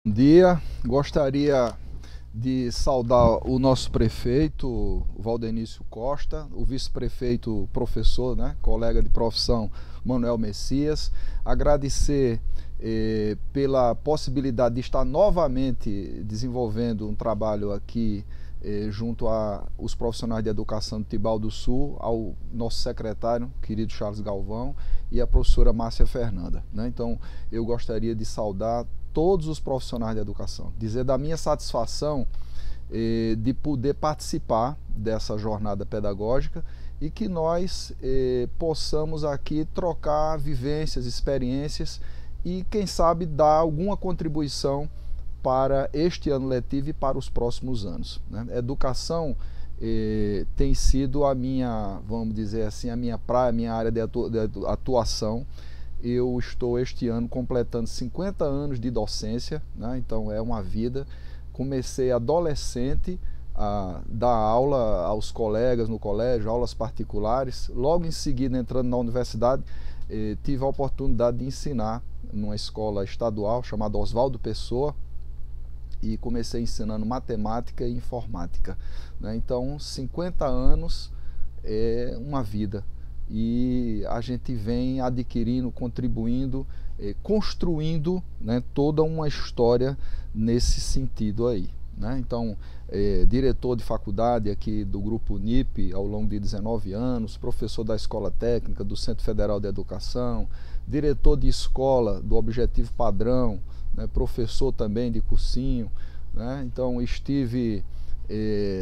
Bom dia, gostaria de saudar o nosso prefeito, o Valdenício Costa, o vice-prefeito professor, colega de profissão, Manuel Messias, agradecer pela possibilidade de estar novamente desenvolvendo um trabalho aqui junto aos profissionais de educação do Tibau do Sul, ao nosso secretário, querido Charles Galvão, e a professora Márcia Fernanda. Então, eu gostaria de saudar todos os profissionais de educação, dizer da minha satisfação de poder participar dessa jornada pedagógica e que nós possamos aqui trocar vivências, experiências e, quem sabe, dar alguma contribuição para este ano letivo e para os próximos anos. Educação tem sido a minha, vamos dizer assim, a minha praia, a minha área de atuação. Eu estou este ano completando 50 anos de docência, então é uma vida. Comecei adolescente a dar aula aos colegas no colégio, aulas particulares. Logo em seguida, entrando na universidade, tive a oportunidade de ensinar numa escola estadual chamada Oswaldo Pessoa, e comecei ensinando matemática e informática. Então, 50 anos é uma vida. E a gente vem adquirindo, contribuindo, construindo toda uma história nesse sentido aí. Então, diretor de faculdade aqui do Grupo NIP ao longo de 19 anos, professor da Escola Técnica, do Centro Federal de Educação, diretor de escola do Objetivo Padrão, professor também de cursinho. Então, estive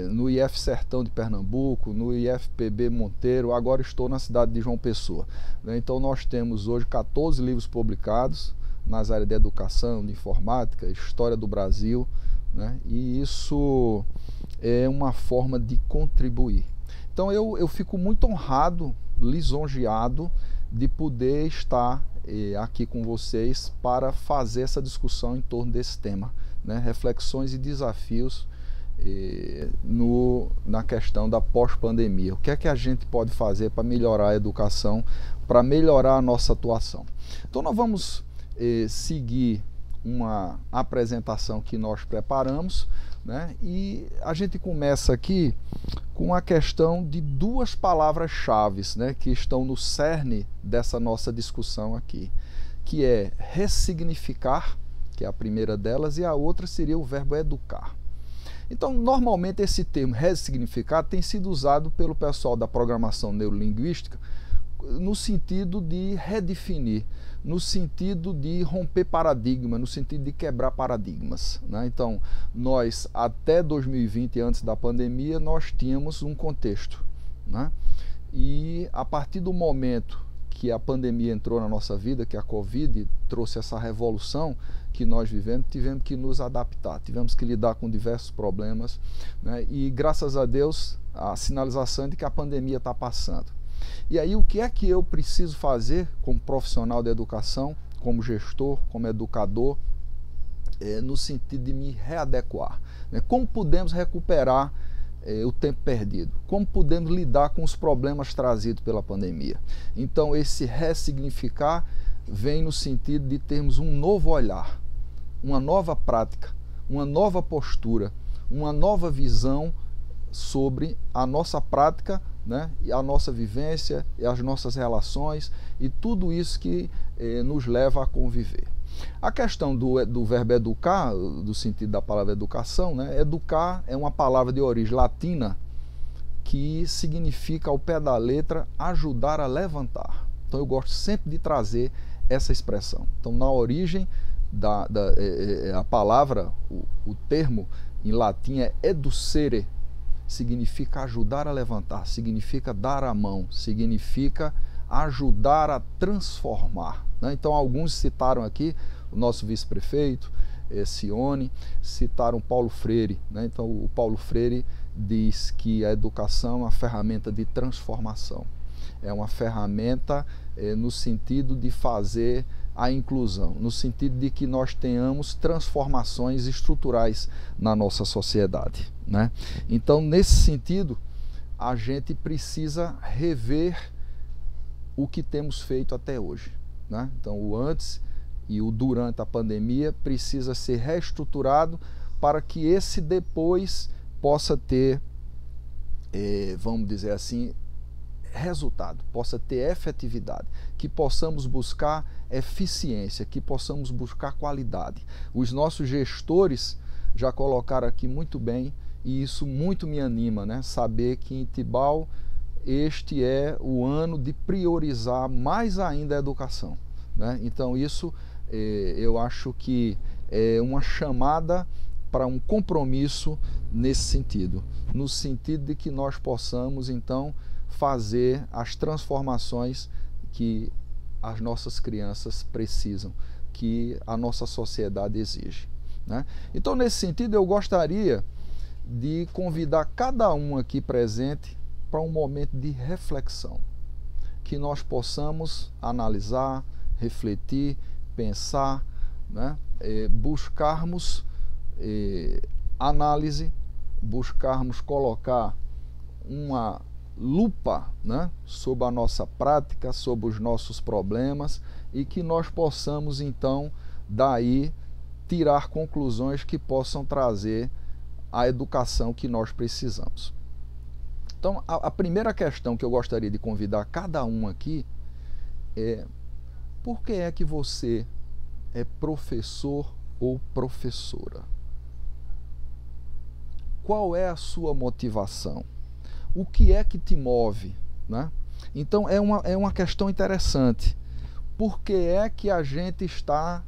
no IF Sertão de Pernambuco, no IFPB Monteiro, agora estou na cidade de João Pessoa. Então nós temos hoje 14 livros publicados nas áreas de educação, de informática, história do Brasil, e isso é uma forma de contribuir. Então eu fico muito honrado, lisonjeado de poder estar aqui com vocês para fazer essa discussão em torno desse tema, reflexões e desafios na questão da pós-pandemia. O que é que a gente pode fazer para melhorar a educação, para melhorar a nossa atuação? Então nós vamos seguir uma apresentação que nós preparamos, e a gente começa aqui com a questão de duas palavras-chave que estão no cerne dessa nossa discussão aqui, que é ressignificar, que é a primeira delas, e a outra seria o verbo educar. Então, normalmente esse termo ressignificar tem sido usado pelo pessoal da programação neurolinguística no sentido de redefinir, no sentido de romper paradigma, no sentido de quebrar paradigmas. Então, nós até 2020, antes da pandemia, nós tínhamos um contexto. E a partir do momento que a pandemia entrou na nossa vida, que a Covid trouxe essa revolução que nós vivemos, tivemos que nos adaptar, tivemos que lidar com diversos problemas, e graças a Deus a sinalização é de que a pandemia está passando. E aí o que é que eu preciso fazer como profissional de educação, como gestor, como educador, no sentido de me readequar? Como podemos recuperar o tempo perdido? Como podemos lidar com os problemas trazidos pela pandemia? Então esse ressignificar vem no sentido de termos um novo olhar, uma nova prática, uma nova postura, uma nova visão sobre a nossa prática, e a nossa vivência, e as nossas relações, e tudo isso que nos leva a conviver. A questão do verbo educar, do sentido da palavra educação, educar é uma palavra de origem latina que significa, ao pé da letra, ajudar a levantar. Então eu gosto sempre de trazer essa expressão. Então, na origem a palavra, o termo em latim é educere, significa ajudar a levantar, significa dar a mão, significa ajudar a transformar. Então alguns citaram aqui o nosso vice-prefeito, Sione, citaram Paulo Freire. Então o Paulo Freire diz que a educação é uma ferramenta de transformação, é uma ferramenta no sentido de fazer a inclusão, no sentido de que nós tenhamos transformações estruturais na nossa sociedade. Então, nesse sentido, a gente precisa rever o que temos feito até hoje. Então, o antes e o durante a pandemia precisa ser reestruturado para que esse depois possa ter, vamos dizer assim, resultado, possa ter efetividade, que possamos buscar eficiência, que possamos buscar qualidade. Os nossos gestores já colocaram aqui muito bem, e isso muito me anima, né? Saber que em Tibau este é o ano de priorizar mais ainda a educação, né? Então isso eu acho que é uma chamada para um compromisso nesse sentido, no sentido de que nós possamos então fazer as transformações que as nossas crianças precisam, que a nossa sociedade exige, né? Então, nesse sentido, eu gostaria de convidar cada um aqui presente para um momento de reflexão, que nós possamos analisar, refletir, pensar, né? Buscarmos análise, buscarmos colocar uma lupa, né, sobre a nossa prática, sobre os nossos problemas, e que nós possamos então daí tirar conclusões que possam trazer a educação que nós precisamos. Então, a primeira questão que eu gostaria de convidar cada um aqui é: por que é que você é professor ou professora? Qual é a sua motivação? O que é que te move, né? Então é uma questão interessante. Por que é que a gente está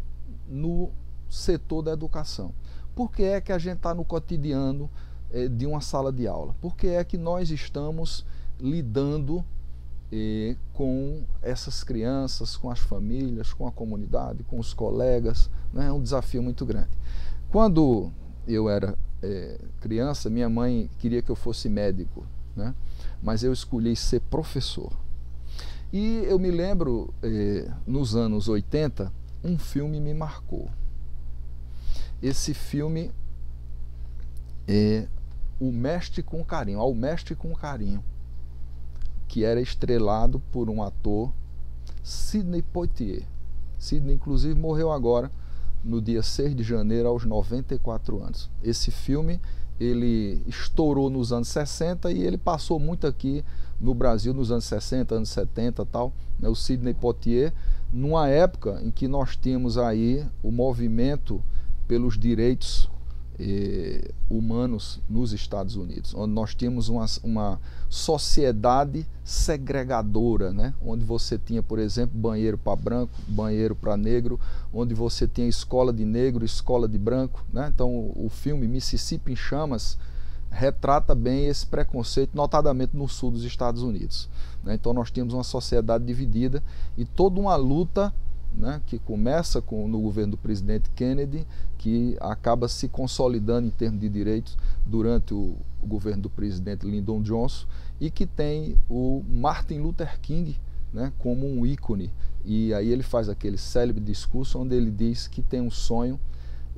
no setor da educação? Por que é que a gente está no cotidiano de uma sala de aula? Por que é que nós estamos lidando com essas crianças, com as famílias, com a comunidade, com os colegas, né? É um desafio muito grande. Quando eu era criança, minha mãe queria que eu fosse médico, né? Mas eu escolhi ser professor. E eu me lembro, nos anos 80, um filme me marcou. Esse filme é O Mestre com Carinho, Ao Mestre com Carinho, que era estrelado por um ator, Sidney Poitier. Sidney, inclusive, morreu agora, no dia 6 de janeiro, aos 94 anos. Esse filme, ele estourou nos anos 60 e ele passou muito aqui no Brasil nos anos 60, anos 70 e tal, né? O Sidney Poitier, numa época em que nós tínhamos aí o movimento pelos direitos humanos nos Estados Unidos, onde nós tínhamos uma sociedade segregadora, né? Onde você tinha, por exemplo, banheiro para branco, banheiro para negro, onde você tinha escola de negro, escola de branco, né? Então o filme Mississippi em Chamas retrata bem esse preconceito, notadamente no sul dos Estados Unidos, né? Então nós tínhamos uma sociedade dividida e toda uma luta, né, que começa no governo do presidente Kennedy, que acaba se consolidando em termos de direitos durante o governo do presidente Lyndon Johnson, e que tem o Martin Luther King, né, como um ícone. E aí ele faz aquele célebre discurso onde ele diz que tem um sonho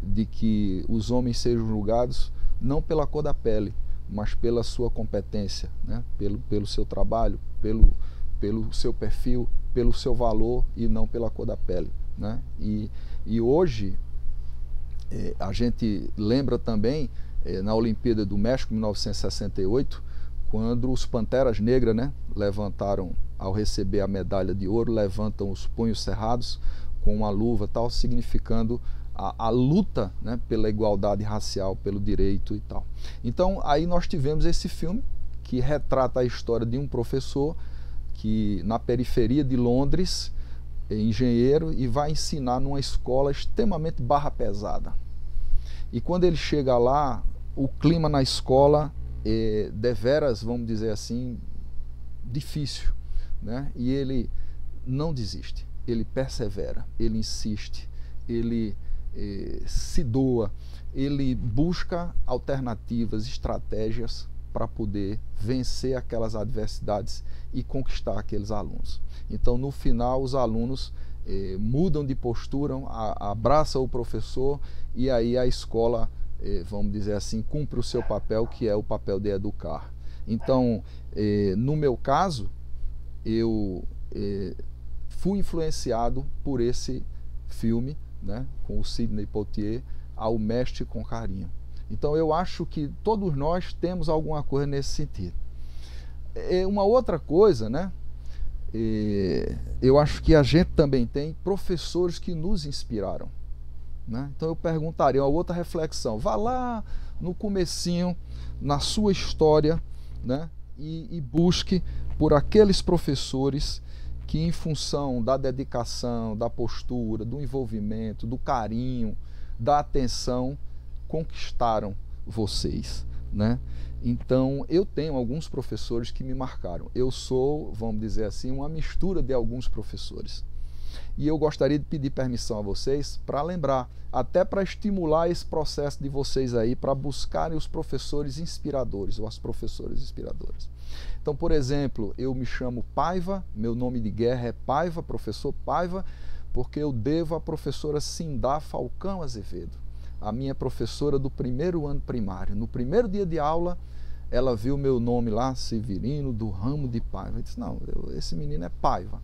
de que os homens sejam julgados não pela cor da pele, mas pela sua competência, né, pelo seu trabalho, pelo seu perfil, pelo seu valor e não pela cor da pele, né? E hoje a gente lembra também na Olimpíada do México, 1968, quando os Panteras Negras, né, levantaram, ao receber a medalha de ouro, levantam os punhos cerrados com uma luva tal, significando a luta, né, pela igualdade racial, pelo direito e tal. Então aí nós tivemos esse filme que retrata a história de um professor que na periferia de Londres é engenheiro e vai ensinar numa escola extremamente barra pesada. E quando ele chega lá, o clima na escola é deveras, vamos dizer assim, difícil, né? E ele não desiste, ele persevera, ele insiste, ele se doa, ele busca alternativas, estratégias para poder vencer aquelas adversidades e conquistar aqueles alunos. Então, no final, os alunos mudam de postura, abraçam o professor e aí a escola, vamos dizer assim, cumpre o seu papel, que é o papel de educar. Então, no meu caso, eu fui influenciado por esse filme, né, com o Sidney Poitier, Ao Mestre com Carinho. Então eu acho que todos nós temos alguma coisa nesse sentido. Uma outra coisa, né, eu acho que a gente também tem professores que nos inspiraram, né? Então eu perguntaria, uma outra reflexão, vá lá no comecinho, na sua história, né, e busque por aqueles professores que, em função da dedicação, da postura, do envolvimento, do carinho, da atenção, conquistaram vocês, né? Então eu tenho alguns professores que me marcaram. Eu sou, vamos dizer assim, uma mistura de alguns professores. E eu gostaria de pedir permissão a vocês para lembrar, até para estimular esse processo de vocês aí, para buscarem os professores inspiradores ou as professoras inspiradoras. Então, por exemplo, eu me chamo Paiva, meu nome de guerra é Paiva, professor Paiva, porque eu devo à professora Cindá Falcão Azevedo, a minha professora do primeiro ano primário. No primeiro dia de aula, ela viu meu nome lá, Severino, do ramo de Paiva. Eu disse, não, esse menino é Paiva.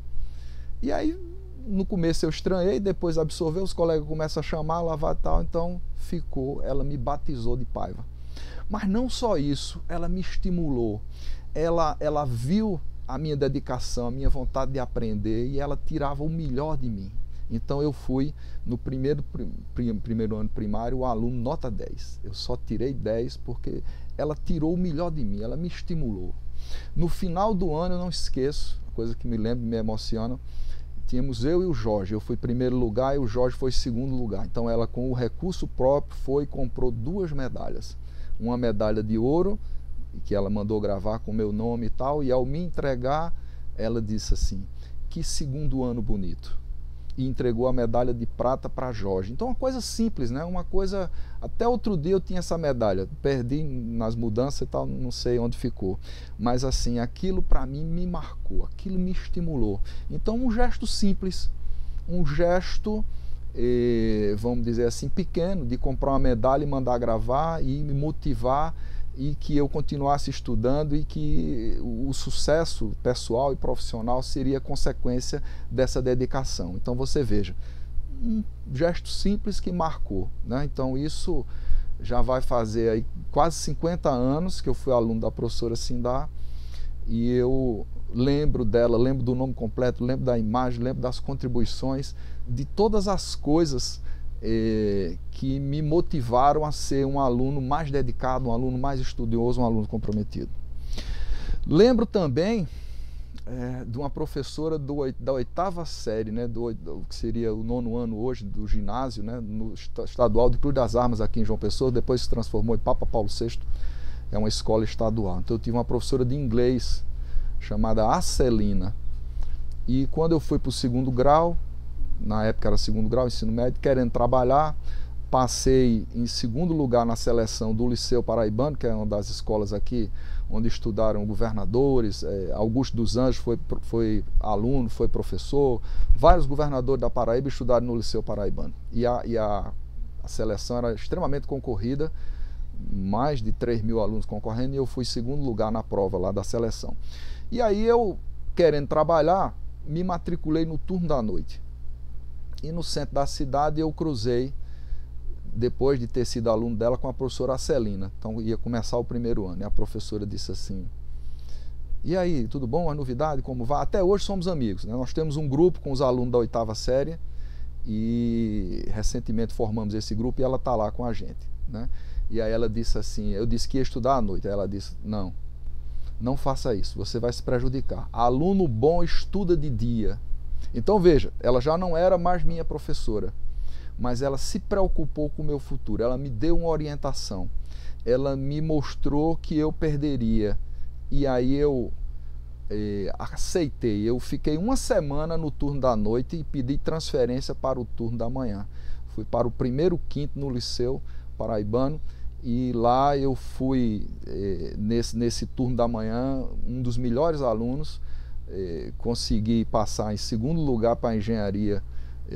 E aí, no começo eu estranhei, depois absorveu, os colegas começam a chamar, lavar e tal, então ficou, ela me batizou de Paiva. Mas não só isso, ela me estimulou, ela viu a minha dedicação, a minha vontade de aprender e ela tirava o melhor de mim. Então eu fui, no primeiro ano primário, o aluno nota 10. Eu só tirei 10 porque ela tirou o melhor de mim, ela me estimulou. No final do ano, eu não esqueço, coisa que me lembro, me emociona, tínhamos eu e o Jorge. Eu fui primeiro lugar e o Jorge foi segundo lugar. Então ela, com o recurso próprio, foi e comprou 2 medalhas. Uma medalha de ouro, que ela mandou gravar com meu nome e tal, e ao me entregar, ela disse assim, que segundo ano bonito. E entregou a medalha de prata para Jorge. Então uma coisa simples, né? Uma coisa, até outro dia eu tinha essa medalha, perdi nas mudanças e tal, não sei onde ficou, mas assim, aquilo para mim me marcou, aquilo me estimulou. Então um gesto simples, um gesto, vamos dizer assim, pequeno, de comprar uma medalha e mandar gravar e me motivar, e que eu continuasse estudando e que o sucesso pessoal e profissional seria consequência dessa dedicação. Então você veja, um gesto simples que marcou, né? Então isso já vai fazer aí quase 50 anos que eu fui aluno da professora Cindá, e eu lembro dela, lembro do nome completo, lembro da imagem, lembro das contribuições, de todas as coisas que me motivaram a ser um aluno mais dedicado, um aluno mais estudioso, um aluno comprometido. Lembro também de uma professora da 8ª série, né, do que seria o 9º ano hoje, do ginásio, né, no estadual de Cruz das Armas aqui em João Pessoa, depois se transformou em Papa Paulo VI, é uma escola estadual. Então eu tive uma professora de inglês chamada Acelina, e quando eu fui para o 2º grau, na época era 2º grau, ensino médio, querendo trabalhar, passei em 2º lugar na seleção do Liceu Paraibano, que é uma das escolas aqui onde estudaram governadores, Augusto dos Anjos foi aluno, foi professor, vários governadores da Paraíba estudaram no Liceu Paraibano. E a seleção era extremamente concorrida, mais de 3.000 alunos concorrendo, e eu fui 2º lugar na prova lá da seleção. E aí eu, querendo trabalhar, me matriculei no turno da noite. E no centro da cidade eu cruzei, depois de ter sido aluno dela, com a professora Acelina. Então ia começar o 1º ano. E a professora disse assim, e aí, tudo bom? A novidade, como vai? Até hoje somos amigos, né? Nós temos um grupo com os alunos da 8ª série e recentemente formamos esse grupo e ela está lá com a gente, né? E aí ela disse assim, eu disse que ia estudar à noite. Aí ela disse, não faça isso, você vai se prejudicar. Aluno bom estuda de dia. Então veja, ela já não era mais minha professora, mas ela se preocupou com o meu futuro, ela me deu uma orientação, ela me mostrou que eu perderia, e aí eu aceitei. Eu fiquei uma semana no turno da noite e pedi transferência para o turno da manhã. Fui para o 1º quinto no Liceu Paraibano, e lá eu fui, nesse turno da manhã, um dos melhores alunos. Consegui passar em 2º lugar para a engenharia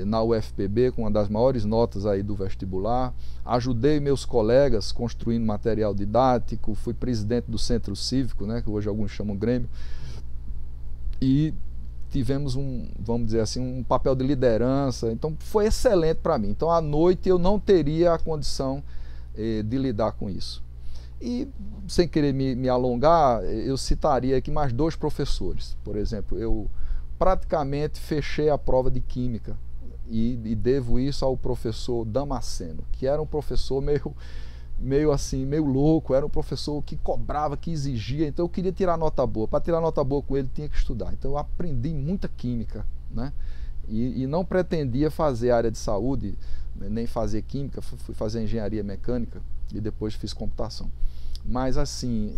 na UFPB, com uma das maiores notas aí do vestibular. Ajudei meus colegas construindo material didático, fui presidente do Centro Cívico, né, que hoje alguns chamam Grêmio, e tivemos vamos dizer assim, um papel de liderança, então foi excelente para mim. Então à noite eu não teria a condição de lidar com isso. E sem querer me alongar, eu citaria aqui mais 2 professores. Por exemplo, eu praticamente fechei a prova de Química e devo isso ao professor Damasceno, que era um professor meio louco, era um professor que cobrava, que exigia, então eu queria tirar nota boa. Para tirar nota boa com ele tinha que estudar, então eu aprendi muita química, né? E não pretendia fazer área de saúde, nem fazer química, fui fazer engenharia mecânica e depois fiz computação. Mas assim,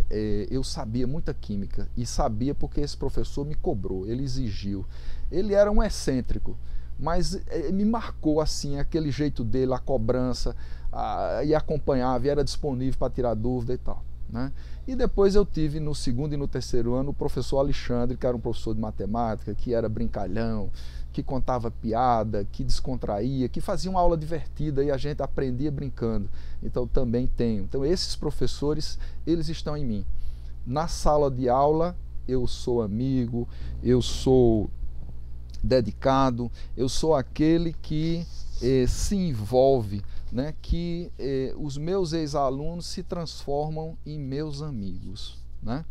eu sabia muita química e sabia porque esse professor me cobrou, ele exigiu. Ele era um excêntrico, mas me marcou assim, aquele jeito dele, a cobrança, e acompanhava, e era disponível para tirar dúvida e tal, né? E depois eu tive no 2º e no 3º ano o professor Alexandre, que era um professor de matemática, que era brincalhão, que contava piada, que descontraía, que fazia uma aula divertida e a gente aprendia brincando. Então também tenho. Então esses professores, eles estão em mim. Na sala de aula eu sou amigo, eu sou dedicado, eu sou aquele que se envolve, né? Que os meus ex-alunos se transformam em meus amigos, né?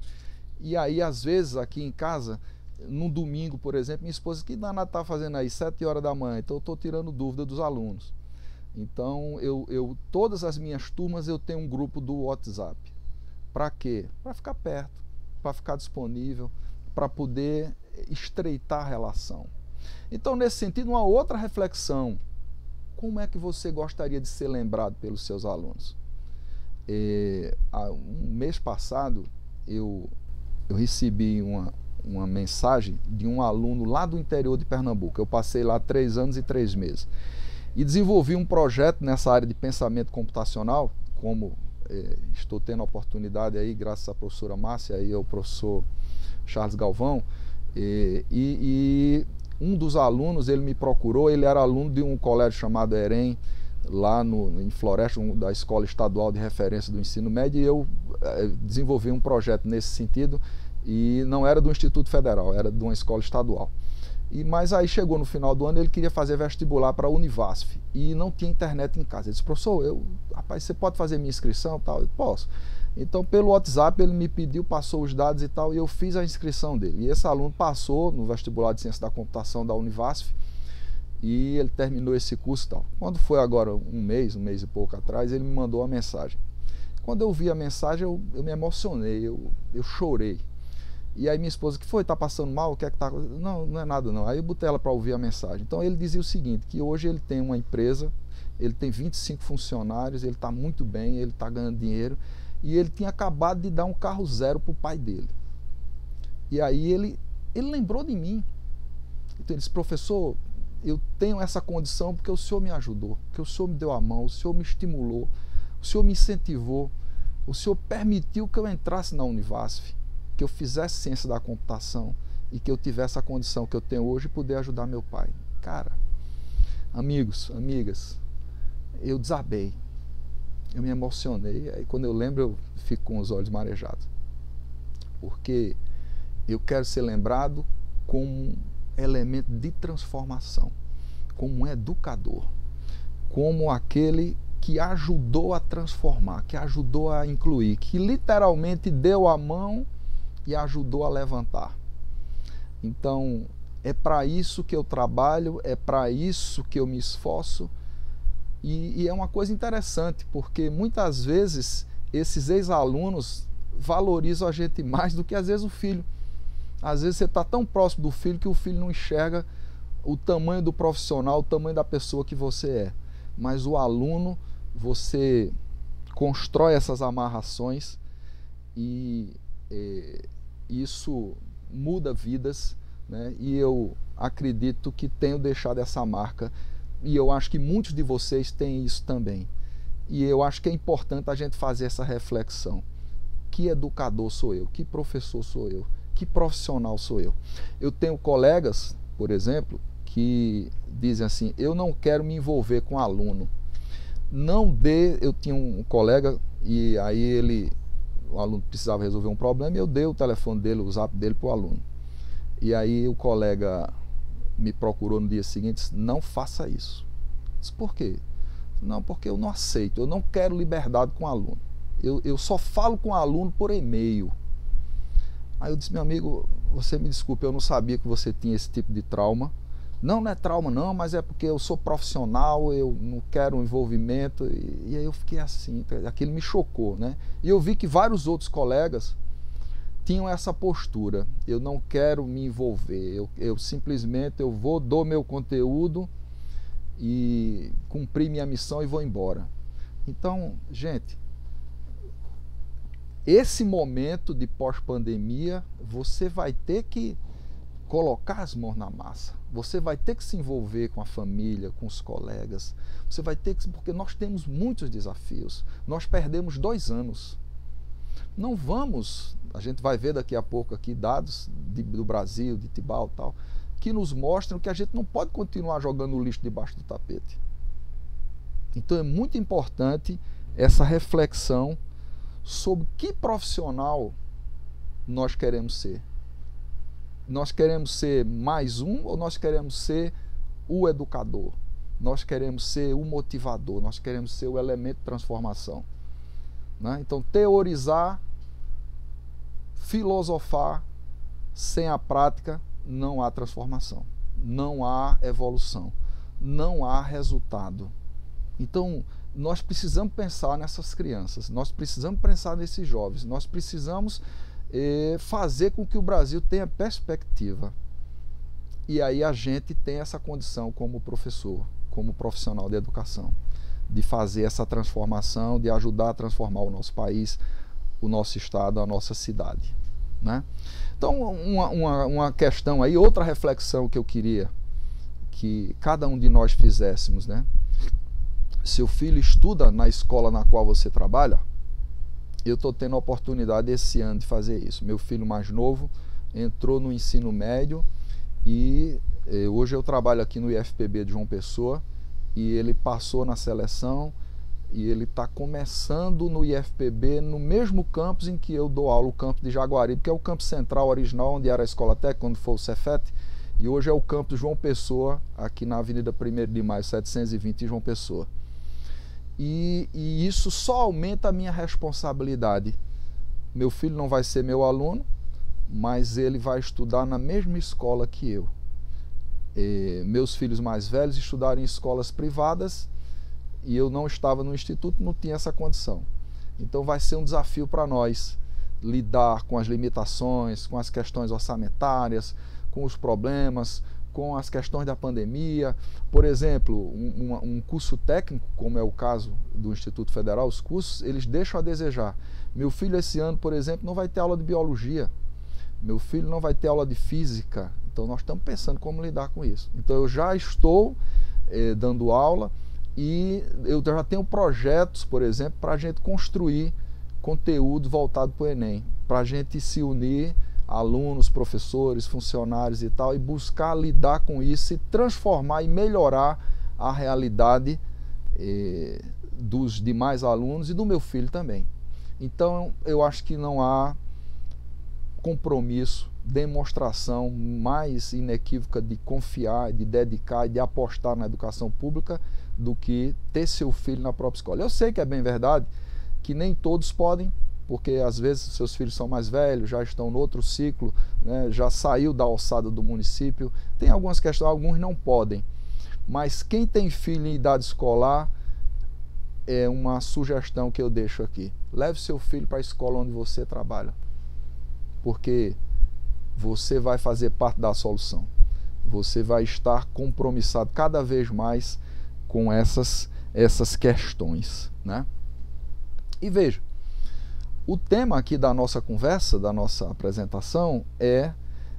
E aí às vezes aqui em casa, num domingo, por exemplo, minha esposa, que danada está fazendo aí, 7 horas da manhã, então eu estou tirando dúvida dos alunos. Então, todas as minhas turmas eu tenho um grupo do WhatsApp. Para quê? Para ficar perto, para ficar disponível, para poder estreitar a relação. Então, nesse sentido, uma outra reflexão: como é que você gostaria de ser lembrado pelos seus alunos? Um mês passado, eu recebi uma mensagem de um aluno lá do interior de Pernambuco. Eu passei lá 3 anos e 3 meses. E desenvolvi um projeto nessa área de pensamento computacional, como estou tendo a oportunidade aí, graças à professora Márcia e ao professor Charles Galvão. E um dos alunos, ele me procurou, ele era aluno de um colégio chamado EREM, lá em Floresta, da Escola Estadual de Referência do Ensino Médio, e eu desenvolvi um projeto nesse sentido. E não era do Instituto Federal, era de uma escola estadual. Mas aí chegou no final do ano, ele queria fazer vestibular para a Univasf e não tinha internet em casa. Ele disse: professor, rapaz, você pode fazer minha inscrição? Tal? Eu: posso. Então, pelo WhatsApp, ele me pediu, passou os dados e tal, e eu fiz a inscrição dele. E esse aluno passou no vestibular de Ciência da Computação da Univasf e ele terminou esse curso e tal. Quando foi agora um mês e pouco atrás, ele me mandou uma mensagem. Quando eu vi a mensagem, eu me emocionei, eu chorei. E aí minha esposa: que foi? Tá passando mal? O que é que tá? Não, não é nada não. Aí eu botei ela para ouvir a mensagem. Então ele dizia o seguinte, que hoje ele tem uma empresa, ele tem 25 funcionários, ele está muito bem, ele está ganhando dinheiro, e ele tinha acabado de dar um carro zero para o pai dele. E aí ele lembrou de mim. Então ele disse: professor, eu tenho essa condição porque o senhor me ajudou, porque o senhor me deu a mão, o senhor me estimulou, o senhor me incentivou, o senhor permitiu que eu entrasse na Univasf, que eu fizesse ciência da computação e que eu tivesse a condição que eu tenho hoje de poder ajudar meu pai. Cara, amigos, amigas, eu desabei, eu me emocionei. Aí quando eu lembro, eu fico com os olhos marejados, porque eu quero ser lembrado como um elemento de transformação, como um educador, como aquele que ajudou a transformar, que ajudou a incluir, que literalmente deu a mão e ajudou a levantar. Então, é para isso que eu trabalho, é para isso que eu me esforço. E é uma coisa interessante, porque muitas vezes esses ex-alunos valorizam a gente mais do que às vezes o filho. Às vezes você está tão próximo do filho que o filho não enxerga o tamanho do profissional, o tamanho da pessoa que você é. Mas o aluno, você constrói essas amarrações e isso muda vidas, né? E eu acredito que tenho deixado essa marca, e eu acho que muitos de vocês têm isso também. E eu acho que é importante a gente fazer essa reflexão: que educador sou eu? Que professor sou eu? Que profissional sou eu? Eu tenho colegas, por exemplo, que dizem assim: eu não quero me envolver com aluno. Eu tinha um colega, e aí o aluno precisava resolver um problema, e eu dei o telefone dele, o zap dele para o aluno. E aí o colega me procurou no dia seguinte e disse, não faça isso. Eu disse, por quê? Não, porque eu não aceito, eu não quero liberdade com o aluno. Eu só falo com o aluno por e-mail. Aí eu disse, meu amigo, você me desculpe, eu não sabia que você tinha esse tipo de trauma. Não, não é trauma não, mas é porque eu sou profissional, eu não quero um envolvimento. E aí eu fiquei assim, aquilo me chocou, né? E eu vi que vários outros colegas tinham essa postura. Eu não quero me envolver, eu simplesmente dou meu conteúdo e cumprir minha missão e vou embora. Então, gente, esse momento de pós-pandemia, você vai ter que colocar as mãos na massa. Você vai ter que se envolver com a família, com os colegas. Você vai ter que, porque nós temos muitos desafios. Nós perdemos 2 anos. Não vamos, a gente vai ver daqui a pouco aqui dados do Brasil, de Tibau e tal, que nos mostram que a gente não pode continuar jogando o lixo debaixo do tapete. Então é muito importante essa reflexão sobre que profissional nós queremos ser. Nós queremos ser mais um ou nós queremos ser o educador? Nós queremos ser o motivador, nós queremos ser o elemento de transformação. Né? Então, teorizar, filosofar, sem a prática, não há transformação, não há evolução, não há resultado. Então, nós precisamos pensar nessas crianças, nós precisamos pensar nesses jovens, nós precisamos fazer com que o Brasil tenha perspectiva. E aí a gente tem essa condição como professor, como profissional de educação, de fazer essa transformação, de ajudar a transformar o nosso país, o nosso estado, a nossa cidade. Né? Então, uma questão aí, outra reflexão que eu queria que cada um de nós fizéssemos, né? Seu filho estuda na escola na qual você trabalha? Eu estou tendo a oportunidade esse ano de fazer isso. Meu filho mais novo entrou no ensino médio e hoje eu trabalho aqui no IFPB de João Pessoa e ele passou na seleção e ele está começando no IFPB no mesmo campus em que eu dou aula, o campus de Jaguaribe, que é o campus central original, onde era a Escola Técnica, quando foi o Cefet, e hoje é o campus João Pessoa, aqui na Avenida 1º de Maio, 720, em João Pessoa. E isso só aumenta a minha responsabilidade. Meu filho não vai ser meu aluno, mas ele vai estudar na mesma escola que eu. Meus filhos mais velhos estudaram em escolas privadas e eu não estava no instituto, não tinha essa condição. Então vai ser um desafio para nós lidar com as limitações, com as questões orçamentárias, com os problemas, com as questões da pandemia. Por exemplo, um curso técnico, como é o caso do Instituto Federal, os cursos, eles deixam a desejar. Meu filho esse ano, por exemplo, não vai ter aula de biologia. Meu filho não vai ter aula de física. Então nós estamos pensando como lidar com isso. Então eu já estou dando aula e eu já tenho projetos, por exemplo, para a gente construir conteúdo voltado para o Enem, para a gente se unir, alunos, professores, funcionários e tal, e buscar lidar com isso e transformar e melhorar a realidade dos demais alunos e do meu filho também. Então eu acho que não há compromisso, demonstração mais inequívoca de confiar, de dedicar e de apostar na educação pública do que ter seu filho na própria escola. Eu sei que é bem verdade que nem todos podem, porque às vezes seus filhos são mais velhos, já estão no outro ciclo, né, já saiu da alçada do município, tem algumas questões, alguns não podem, mas quem tem filho em idade escolar, é uma sugestão que eu deixo aqui: leve seu filho para a escola onde você trabalha, porque você vai fazer parte da solução, você vai estar compromissado cada vez mais com essas questões, né? E veja, o tema aqui da nossa conversa, da nossa apresentação, é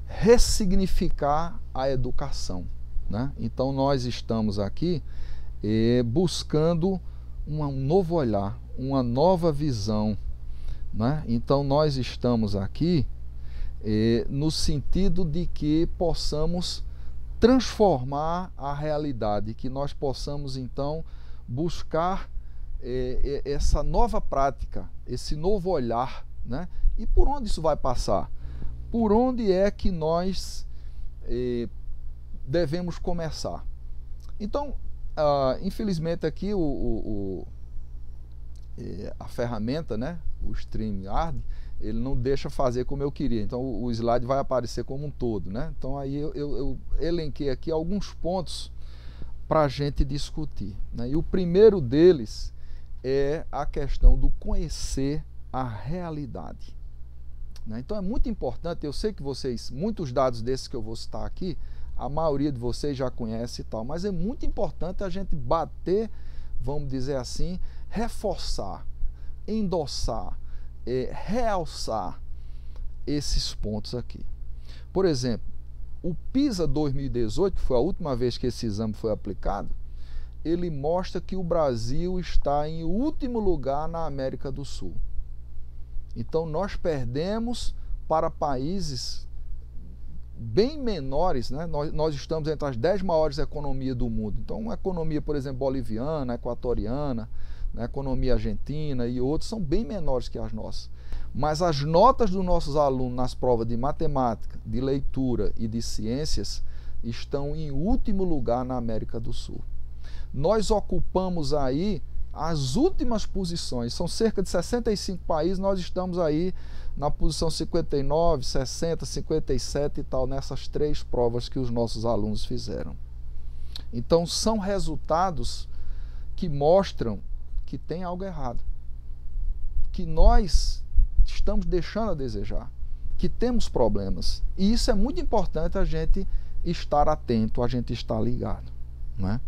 ressignificar a educação, né? Então nós estamos aqui buscando um novo olhar, uma nova visão, né? Então nós estamos aqui no sentido de que possamos transformar a realidade, que nós possamos então buscar essa nova prática, esse novo olhar, né? E por onde isso vai passar? Por onde é que nós devemos começar. Então, infelizmente aqui a ferramenta, né, o StreamYard, ele não deixa fazer como eu queria. Então o slide vai aparecer como um todo, né? Então aí eu elenquei aqui alguns pontos para a gente discutir, né? E o primeiro deles é a questão do conhecer a realidade, né? Então é muito importante, eu sei que vocês, muitos dados desses que eu vou citar aqui, a maioria de vocês já conhece e tal, mas é muito importante a gente bater, vamos dizer assim, reforçar, endossar, realçar esses pontos aqui. Por exemplo, o PISA 2018, que foi a última vez que esse exame foi aplicado, ele mostra que o Brasil está em último lugar na América do Sul. Então nós perdemos para países bem menores, né? Nós estamos entre as 10 maiores economias do mundo. Então uma economia, por exemplo, boliviana, equatoriana, a economia argentina e outros são bem menores que as nossas. Mas as notas dos nossos alunos nas provas de matemática, de leitura e de ciências estão em último lugar na América do Sul. Nós ocupamos aí as últimas posições, são cerca de 65 países, nós estamos aí na posição 59, 60, 57 e tal, nessas 3 provas que os nossos alunos fizeram. Então são resultados que mostram que tem algo errado, que nós estamos deixando a desejar, que temos problemas. E isso é muito importante a gente estar atento, a gente estar ligado, não é?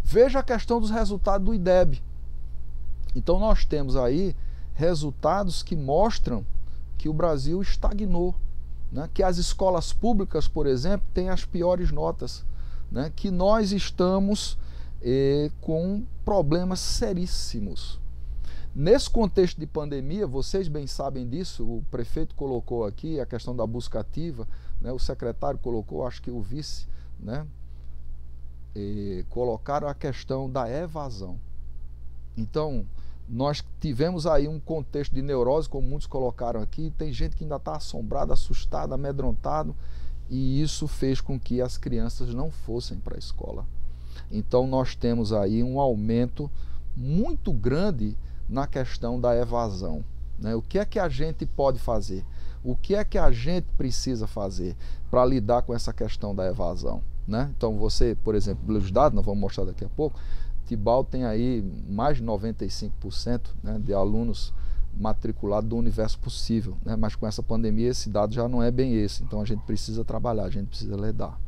Veja a questão dos resultados do IDEB. Então nós temos aí resultados que mostram que o Brasil estagnou, né? Que as escolas públicas, por exemplo, têm as piores notas, né? Que nós estamos com problemas seríssimos. Nesse contexto de pandemia, vocês bem sabem disso, o prefeito colocou aqui a questão da busca ativa, né? O secretário colocou, acho que o vice, né? Colocaram a questão da evasão. Então, nós tivemos aí um contexto de neurose, como muitos colocaram aqui, tem gente que ainda está assombrado, assustado, amedrontado, e isso fez com que as crianças não fossem para a escola. Então nós temos aí um aumento muito grande na questão da evasão, né? O que é que a gente pode fazer? O que é que a gente precisa fazer para lidar com essa questão da evasão, né? Então você, por exemplo, pelos dados, nós vamos mostrar daqui a pouco, Tibau tem aí mais de 95%, né, de alunos matriculados do universo possível, né? Mas com essa pandemia esse dado já não é bem esse, então a gente precisa trabalhar, a gente precisa lidar,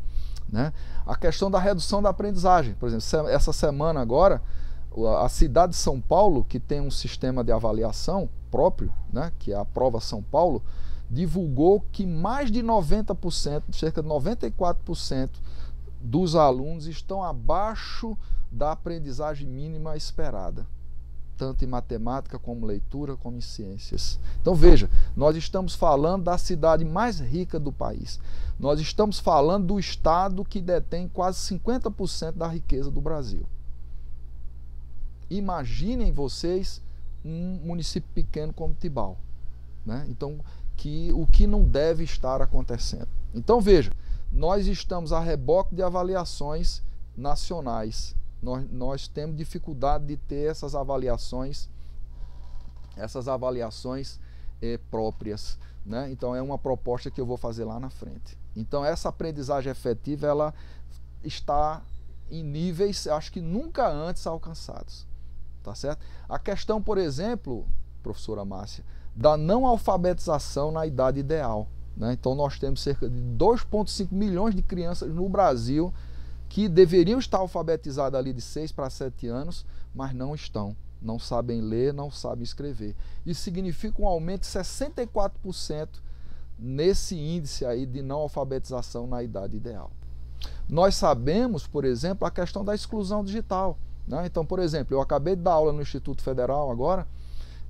né? A questão da redução da aprendizagem, por exemplo, essa semana agora, a cidade de São Paulo, que tem um sistema de avaliação próprio, né, que é a Prova São Paulo, divulgou que mais de 90%, cerca de 94% dos alunos estão abaixo da aprendizagem mínima esperada, tanto em matemática como leitura, como em ciências. Então veja, nós estamos falando da cidade mais rica do país. Nós estamos falando do estado que detém quase 50% da riqueza do Brasil. Imaginem vocês um município pequeno como Tibau, né? Então, o que não deve estar acontecendo. Então veja, nós estamos a reboque de avaliações nacionais. Nós temos dificuldade de ter essas avaliações próprias, né? Então é uma proposta que eu vou fazer lá na frente. Então essa aprendizagem efetiva, ela está em níveis, acho que nunca antes alcançados, tá certo? A questão, por exemplo, professora Márcia, da não alfabetização na idade ideal, né? Então nós temos cerca de 2,5 milhões de crianças no Brasil que deveriam estar alfabetizadas ali de 6 para 7 anos, mas não estão. Não sabem ler, não sabem escrever. Isso significa um aumento de 64% nesse índice aí de não alfabetização na idade ideal. Nós sabemos, por exemplo, a questão da exclusão digital, né? Então, por exemplo, eu acabei de dar aula no Instituto Federal agora,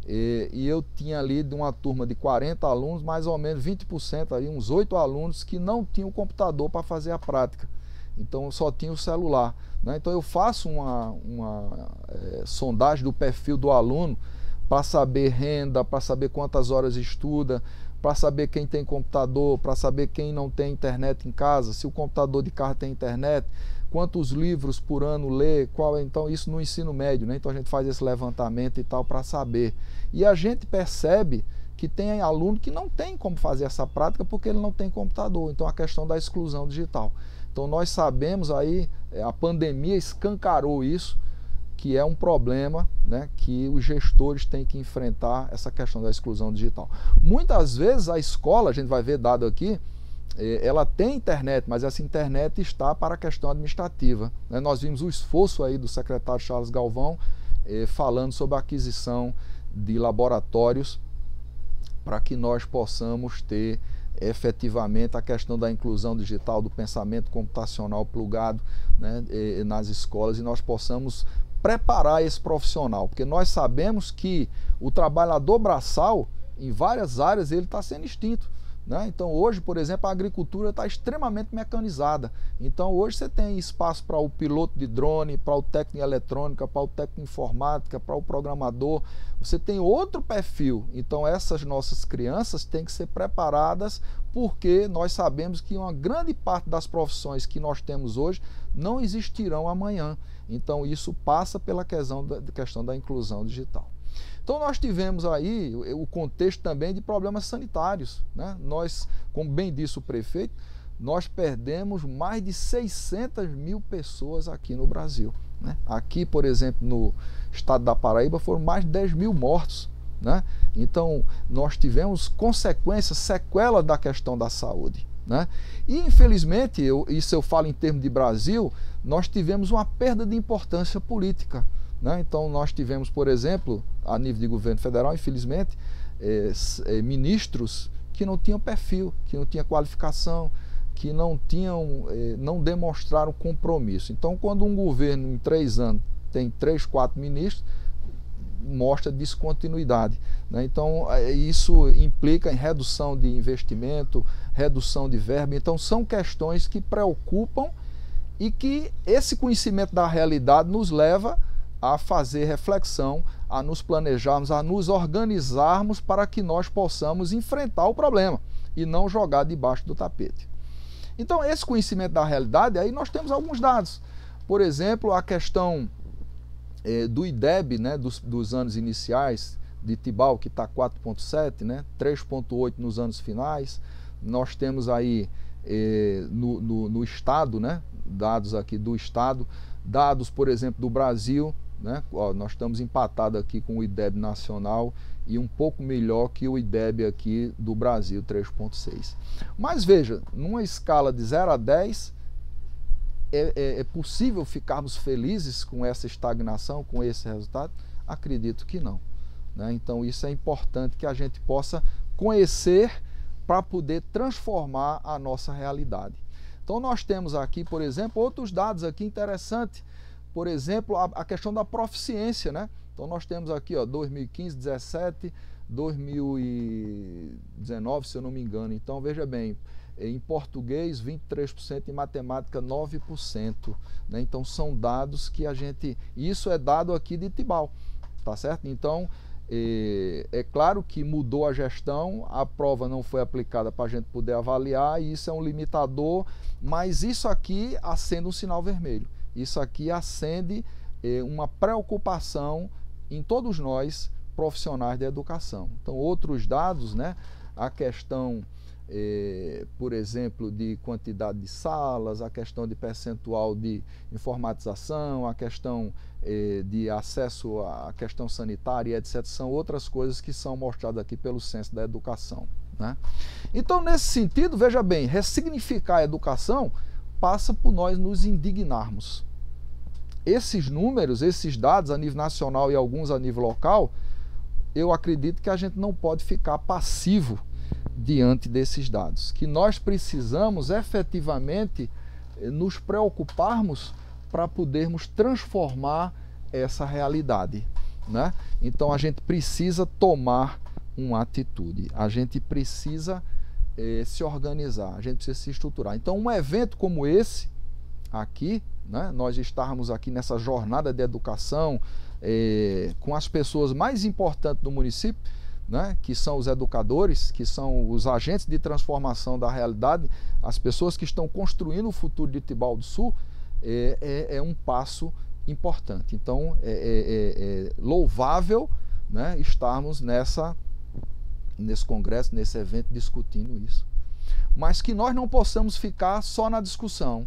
e eu tinha ali de uma turma de 40 alunos, mais ou menos 20%, ali, uns 8 alunos que não tinham computador para fazer a prática. Então eu só tinha o celular, né? Então eu faço uma sondagem do perfil do aluno para saber renda, para saber quantas horas estuda, para saber quem tem computador, para saber quem não tem internet em casa, se o computador de casa tem internet, quantos livros por ano lê, qual é, então isso no ensino médio, né? Então a gente faz esse levantamento e tal para saber. E a gente percebe que tem aluno que não tem como fazer essa prática porque ele não tem computador, então a questão da exclusão digital. Então nós sabemos aí, a pandemia escancarou isso, que é um problema, né, que os gestores têm que enfrentar, essa questão da exclusão digital. Muitas vezes a escola, a gente vai ver dado aqui, ela tem internet, mas essa internet está para a questão administrativa, né? Nós vimos o esforço aí do secretário Charles Galvão falando sobre a aquisição de laboratórios para que nós possamos ter efetivamente a questão da inclusão digital, do pensamento computacional plugado, né, nas escolas, e nós possamos preparar esse profissional, porque nós sabemos que o trabalhador braçal, em várias áreas, ele está sendo extinto, né? Então hoje, por exemplo, a agricultura está extremamente mecanizada. Então hoje você tem espaço para o piloto de drone, para o técnico em eletrônica, para o técnico em informática, para o programador. Você tem outro perfil. Então essas nossas crianças têm que ser preparadas, porque nós sabemos que uma grande parte das profissões que nós temos hoje não existirão amanhã. Então isso passa pela questão da inclusão digital. Então nós tivemos aí o contexto também de problemas sanitários, né? Nós, como bem disse o prefeito, nós perdemos mais de 600 mil pessoas aqui no Brasil, né? Aqui, por exemplo, no estado da Paraíba foram mais de 10 mil mortos, né? Então nós tivemos consequências, sequelas da questão da saúde, né? E infelizmente, isso eu falo em termos de Brasil, nós tivemos uma perda de importância política, né? Então nós tivemos, por exemplo, a nível de governo federal, infelizmente, ministros que não tinham perfil, que não tinham qualificação, que não demonstraram compromisso. Então quando um governo em 3 anos tem 3, 4 ministros, mostra descontinuidade, né? Então isso implica em redução de investimento, redução de verba. Então são questões que preocupam e que esse conhecimento da realidade nos leva a fazer reflexão, a nos planejarmos, a nos organizarmos para que nós possamos enfrentar o problema e não jogar debaixo do tapete. Então esse conhecimento da realidade, aí nós temos alguns dados. Por exemplo, a questão do IDEB, né, dos anos iniciais de Tibau, que está 4,7, né, 3,8 nos anos finais. Nós temos aí no estado, né, dados aqui do estado, dados, por exemplo, do Brasil, né, nós estamos empatados aqui com o IDEB nacional e um pouco melhor que o IDEB aqui do Brasil, 3,6. Mas veja, numa escala de 0 a 10, é possível ficarmos felizes com essa estagnação, com esse resultado? Acredito que não, né? Então isso é importante que a gente possa conhecer para poder transformar a nossa realidade. Então nós temos aqui, por exemplo, outros dados aqui interessantes. Por exemplo, a questão da proficiência, né? Então nós temos aqui, ó, 2015, 17, 2019, se eu não me engano. Então veja bem, em português 23%, em matemática 9%, né? Então são dados que a gente, isso é dado aqui de Tibau, tá certo? Então é claro que mudou a gestão, a prova não foi aplicada para a gente poder avaliar, e isso é um limitador, mas isso aqui acende um sinal vermelho. Isso aqui acende uma preocupação em todos nós, profissionais da educação. Então, outros dados, né? A questão, por exemplo, de quantidade de salas, a questão de percentual de informatização, a questão de acesso à questão sanitária, etc., são outras coisas que são mostradas aqui pelo Censo da Educação, né? Então, nesse sentido, veja bem, ressignificar a educação passa por nós nos indignarmos. Esses números, esses dados a nível nacional e alguns a nível local, eu acredito que a gente não pode ficar passivo diante desses dados, que nós precisamos efetivamente nos preocuparmos para podermos transformar essa realidade, né? Então a gente precisa tomar uma atitude, a gente precisa se organizar, a gente precisa se estruturar. Então um evento como esse aqui, né, nós estarmos aqui nessa jornada de educação, com as pessoas mais importantes do município, né, que são os educadores, que são os agentes de transformação da realidade, as pessoas que estão construindo o futuro de Tibau do Sul, é um passo importante. Então, é louvável, né, estarmos nesse congresso, nesse evento, discutindo isso. Mas que nós não possamos ficar só na discussão,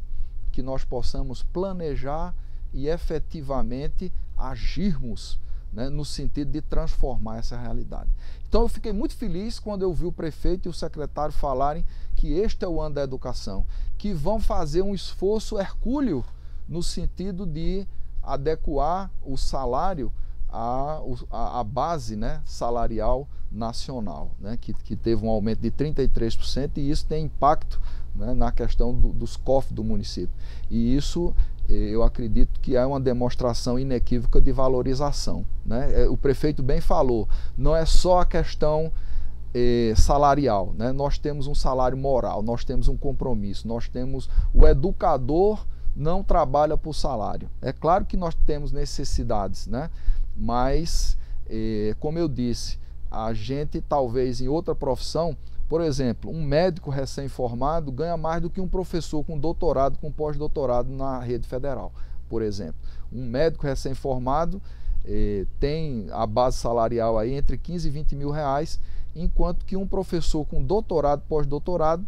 que nós possamos planejar e efetivamente agirmos, né, no sentido de transformar essa realidade. Então eu fiquei muito feliz quando eu vi o prefeito e o secretário falarem que este é o ano da educação, que vão fazer um esforço hercúleo no sentido de adequar o salário à base, né, salarial nacional, né, que teve um aumento de 33%, e isso tem impacto, né, na questão dos cofres do município. E isso eu acredito que é uma demonstração inequívoca de valorização, né? O prefeito bem falou, não é só a questão salarial, né? Nós temos um salário moral, nós temos um compromisso, nós temos o educador não trabalha por salário. É claro que nós temos necessidades, né? Mas, como eu disse, a gente talvez em outra profissão, por exemplo, um médico recém-formado ganha mais do que um professor com doutorado, com pós-doutorado na rede federal, por exemplo. Um médico recém-formado tem a base salarial aí entre 15 e 20 mil reais, enquanto que um professor com doutorado, pós-doutorado,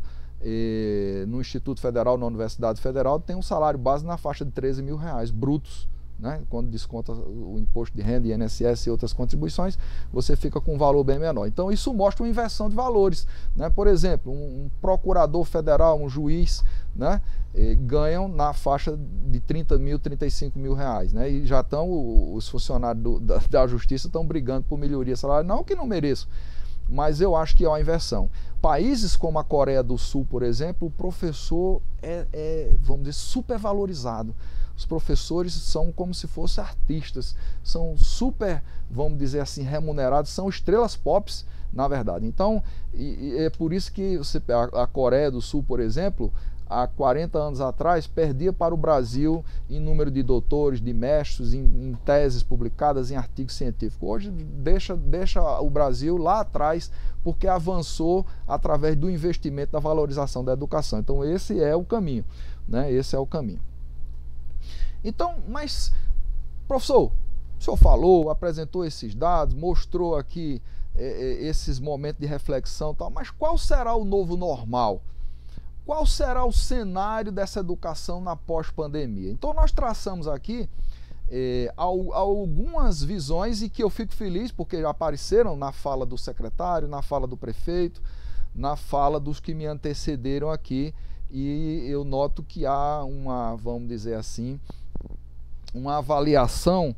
no Instituto Federal, na Universidade Federal, tem um salário base na faixa de 13 mil reais brutos, né? Quando desconta o imposto de renda, INSS e outras contribuições, você fica com um valor bem menor. Então isso mostra uma inversão de valores, né? Por exemplo, um procurador federal, um juiz, né, ganham na faixa de 30 mil, 35 mil reais, né? E já estão, os funcionários da justiça estão brigando por melhoria salarial, não que não mereçam, mas eu acho que é uma inversão. Países como a Coreia do Sul, por exemplo, o professor vamos dizer, super valorizado. Os professores são como se fossem artistas, são super, vamos dizer assim, remunerados, são estrelas pop, na verdade. Então, é por isso que a Coreia do Sul, por exemplo, há 40 anos atrás, perdia para o Brasil em número de doutores, de mestres, em teses publicadas, em artigos científicos. Hoje deixa o Brasil lá atrás, porque avançou através do investimento da valorização da educação. Então esse é o caminho, né? Esse é o caminho. Então, mas, professor, o senhor falou, apresentou esses dados, mostrou aqui esses momentos de reflexão e tal, mas qual será o novo normal? Qual será o cenário dessa educação na pós-pandemia? Então nós traçamos aqui algumas visões, e que eu fico feliz porque já apareceram na fala do secretário, na fala do prefeito, na fala dos que me antecederam aqui, e eu noto que há uma, vamos dizer assim, uma avaliação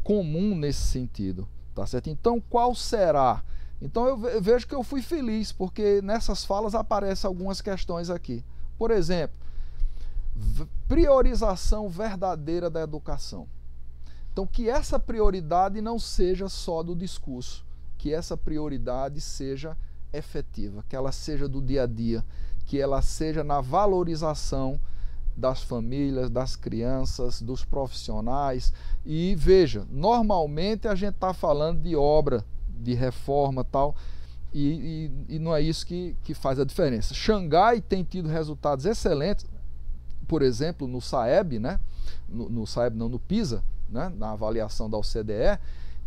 comum nesse sentido, tá certo? Então qual será? Então eu vejo que eu fui feliz, porque nessas falas aparecem algumas questões aqui. Por exemplo, priorização verdadeira da educação. Então que essa prioridade não seja só do discurso, que essa prioridade seja efetiva, que ela seja do dia a dia, que ela seja na valorização das famílias, das crianças, dos profissionais. E veja, normalmente a gente está falando de obra, de reforma tal, e não é isso que faz a diferença. Xangai tem tido resultados excelentes, por exemplo, no SAEB, né? No PISA, né? Na avaliação da OCDE,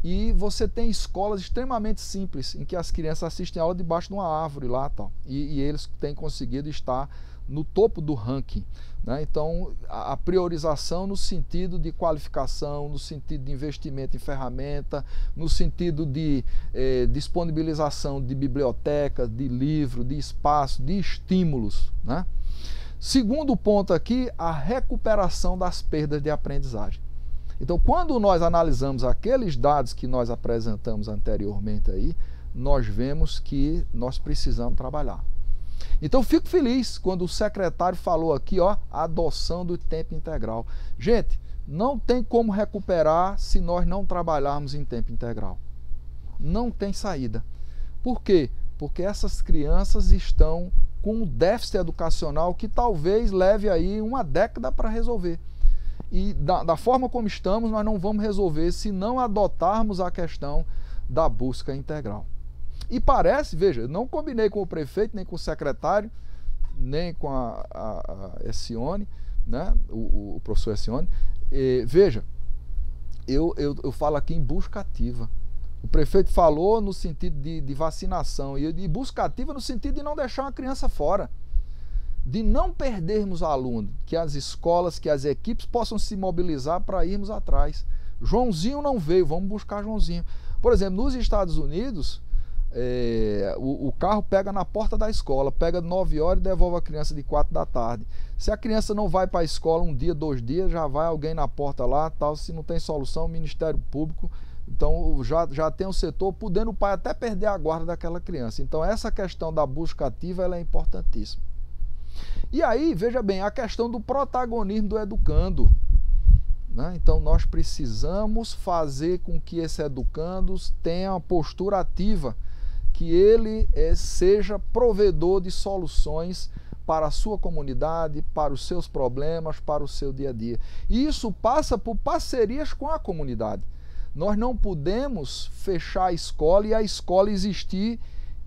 e você tem escolas extremamente simples, em que as crianças assistem aula debaixo de uma árvore lá, tal, e eles têm conseguido estar no topo do ranking, né? Então a priorização no sentido de qualificação, no sentido de investimento em ferramenta, no sentido de disponibilização de bibliotecas, de livro, de espaço, de estímulos, né? Segundo ponto aqui, a recuperação das perdas de aprendizagem. Então, quando nós analisamos aqueles dados que nós apresentamos anteriormente aí, nós vemos que nós precisamos trabalhar. Então, fico feliz quando o secretário falou aqui, ó, a adoção do tempo integral. Gente, não tem como recuperar se nós não trabalharmos em tempo integral. Não tem saída. Por quê? Porque essas crianças estão com um déficit educacional que talvez leve aí uma década para resolver. e da forma como estamos, nós não vamos resolver se não adotarmos a questão da busca integral. E parece, veja, eu não combinei com o prefeito, nem com o secretário, nem com a Essione, né, o professor Essione. Veja, eu falo aqui em busca ativa. O prefeito falou no sentido de vacinação, e de busca ativa no sentido de não deixar uma criança fora, de não perdermos aluno, que as escolas, que as equipes possam se mobilizar para irmos atrás. Joãozinho não veio, vamos buscar Joãozinho. Por exemplo, nos Estados Unidos, o carro pega na porta da escola, pega 9 horas e devolve a criança de 4 da tarde. Se a criança não vai para a escola um dia, 2 dias, já vai alguém na porta lá, tal. Se não tem solução, o Ministério Público. Então já tem um setor podendo o pai até perder a guarda daquela criança. Então essa questão da busca ativa, ela é importantíssima. E aí, veja bem, a questão do protagonismo do educando, né? Então nós precisamos fazer com que esse educando tenha uma postura ativa, que ele seja provedor de soluções para a sua comunidade, para os seus problemas, para o seu dia a dia. E isso passa por parcerias com a comunidade. Nós não podemos fechar a escola e a escola existir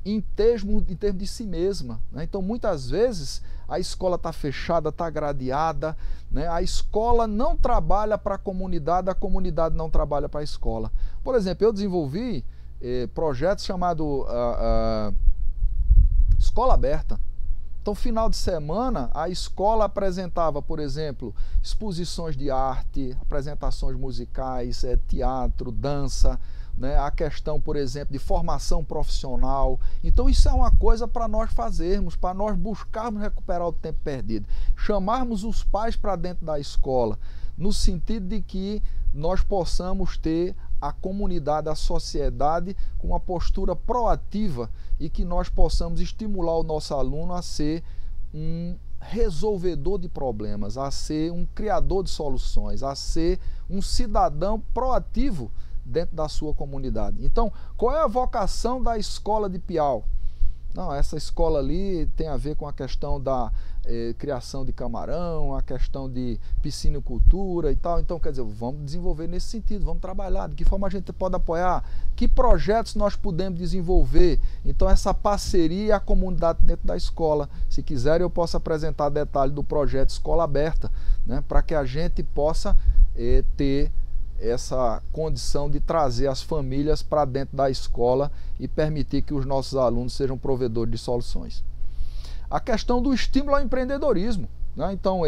em termos de si mesma, né? Então muitas vezes a escola está fechada, está gradeada, né? A escola não trabalha para a comunidade não trabalha para a escola. Por exemplo, eu desenvolvi projetos chamados Escola Aberta. Então, final de semana, a escola apresentava, por exemplo, exposições de arte, apresentações musicais, teatro, dança, né? A questão, por exemplo, de formação profissional. Então, isso é uma coisa para nós fazermos, para nós buscarmos recuperar o tempo perdido. Chamarmos os pais para dentro da escola, no sentido de que nós possamos ter a comunidade, a sociedade com uma postura proativa e que nós possamos estimular o nosso aluno a ser um resolvedor de problemas, a ser um criador de soluções, a ser um cidadão proativo dentro da sua comunidade. Então, qual é a vocação da escola de Piau? Não, essa escola ali tem a ver com a questão da criação de camarão, a questão de piscinicultura e tal. Então, quer dizer, vamos desenvolver nesse sentido, vamos trabalhar, de que forma a gente pode apoiar, que projetos nós podemos desenvolver. Então, essa parceria e a comunidade dentro da escola. Se quiserem, eu posso apresentar detalhes do projeto Escola Aberta, né, para que a gente possa ter essa condição de trazer as famílias para dentro da escola e permitir que os nossos alunos sejam provedores de soluções. A questão do estímulo ao empreendedorismo, né? Então,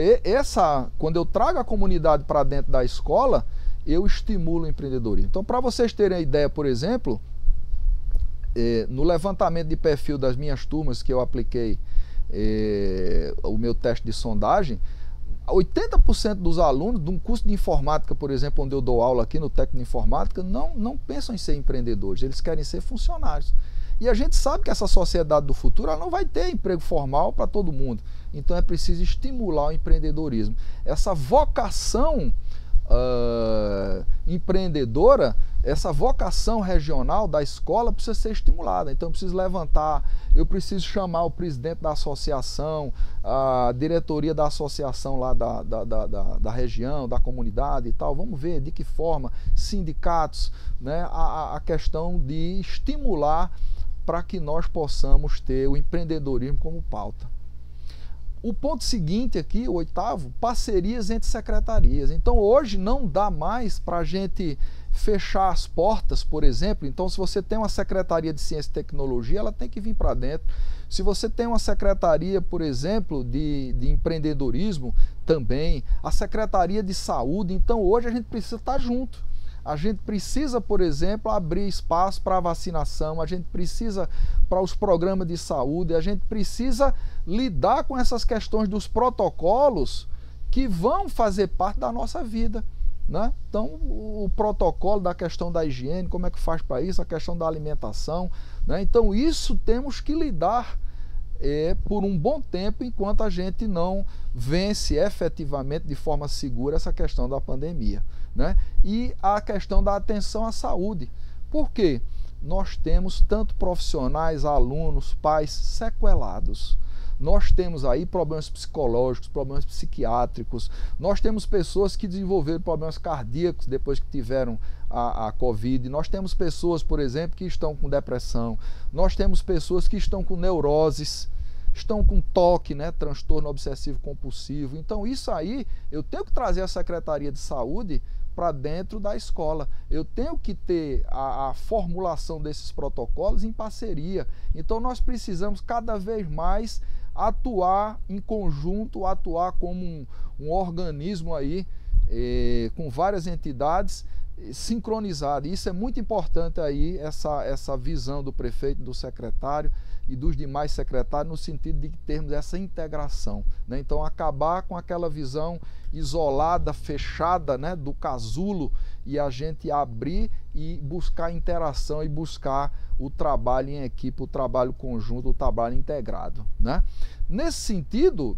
quando eu trago a comunidade para dentro da escola, eu estimulo o empreendedorismo. Então, para vocês terem a ideia, por exemplo, no levantamento de perfil das minhas turmas que eu apliquei o meu teste de sondagem, 80% dos alunos de um curso de informática, por exemplo, onde eu dou aula aqui no técnico de informática, não pensam em ser empreendedores, eles querem ser funcionários. E a gente sabe que essa sociedade do futuro ela não vai ter emprego formal para todo mundo. Então é preciso estimular o empreendedorismo. Essa vocação empreendedora, essa vocação regional da escola precisa ser estimulada. Então eu preciso levantar, eu preciso chamar o presidente da associação, a diretoria da associação lá da região, da comunidade e tal. Vamos ver de que forma, sindicatos, né, a questão de estimular para que nós possamos ter o empreendedorismo como pauta. O ponto seguinte aqui, o 8º, parcerias entre secretarias. Então hoje não dá mais para a gente fechar as portas, por exemplo. Então se você tem uma secretaria de ciência e tecnologia, ela tem que vir para dentro. Se você tem uma secretaria, por exemplo, de empreendedorismo, também. A secretaria de saúde, então hoje a gente precisa estar junto. A gente precisa, por exemplo, abrir espaço para a vacinação, a gente precisa para os programas de saúde, a gente precisa lidar com essas questões dos protocolos que vão fazer parte da nossa vida, né? Então, o protocolo da questão da higiene, como é que faz para isso, a questão da alimentação, né? Então, isso temos que lidar por um bom tempo, enquanto a gente não vence efetivamente de forma segura essa questão da pandemia, né? E a questão da atenção à saúde. Por quê? Nós temos tanto profissionais, alunos, pais sequelados. nós temos aí problemas psicológicos, problemas psiquiátricos, nós temos pessoas que desenvolveram problemas cardíacos depois que tiveram a Covid, nós temos pessoas, por exemplo, que estão com depressão, nós temos pessoas que estão com neuroses, estão com TOC, né, transtorno obsessivo compulsivo. Então isso aí eu tenho que trazer a Secretaria de Saúde para dentro da escola. Eu tenho que ter a formulação desses protocolos em parceria. Então nós precisamos cada vez mais atuar em conjunto, atuar como um organismo aí, com várias entidades sincronizado. Isso é muito importante aí, essa visão do prefeito, do secretário e dos demais secretários, no sentido de termos essa integração, né? Então acabar com aquela visão isolada, fechada, né, do casulo, e a gente abrir e buscar interação e buscar o trabalho em equipe, o trabalho conjunto, o trabalho integrado, né? Nesse sentido,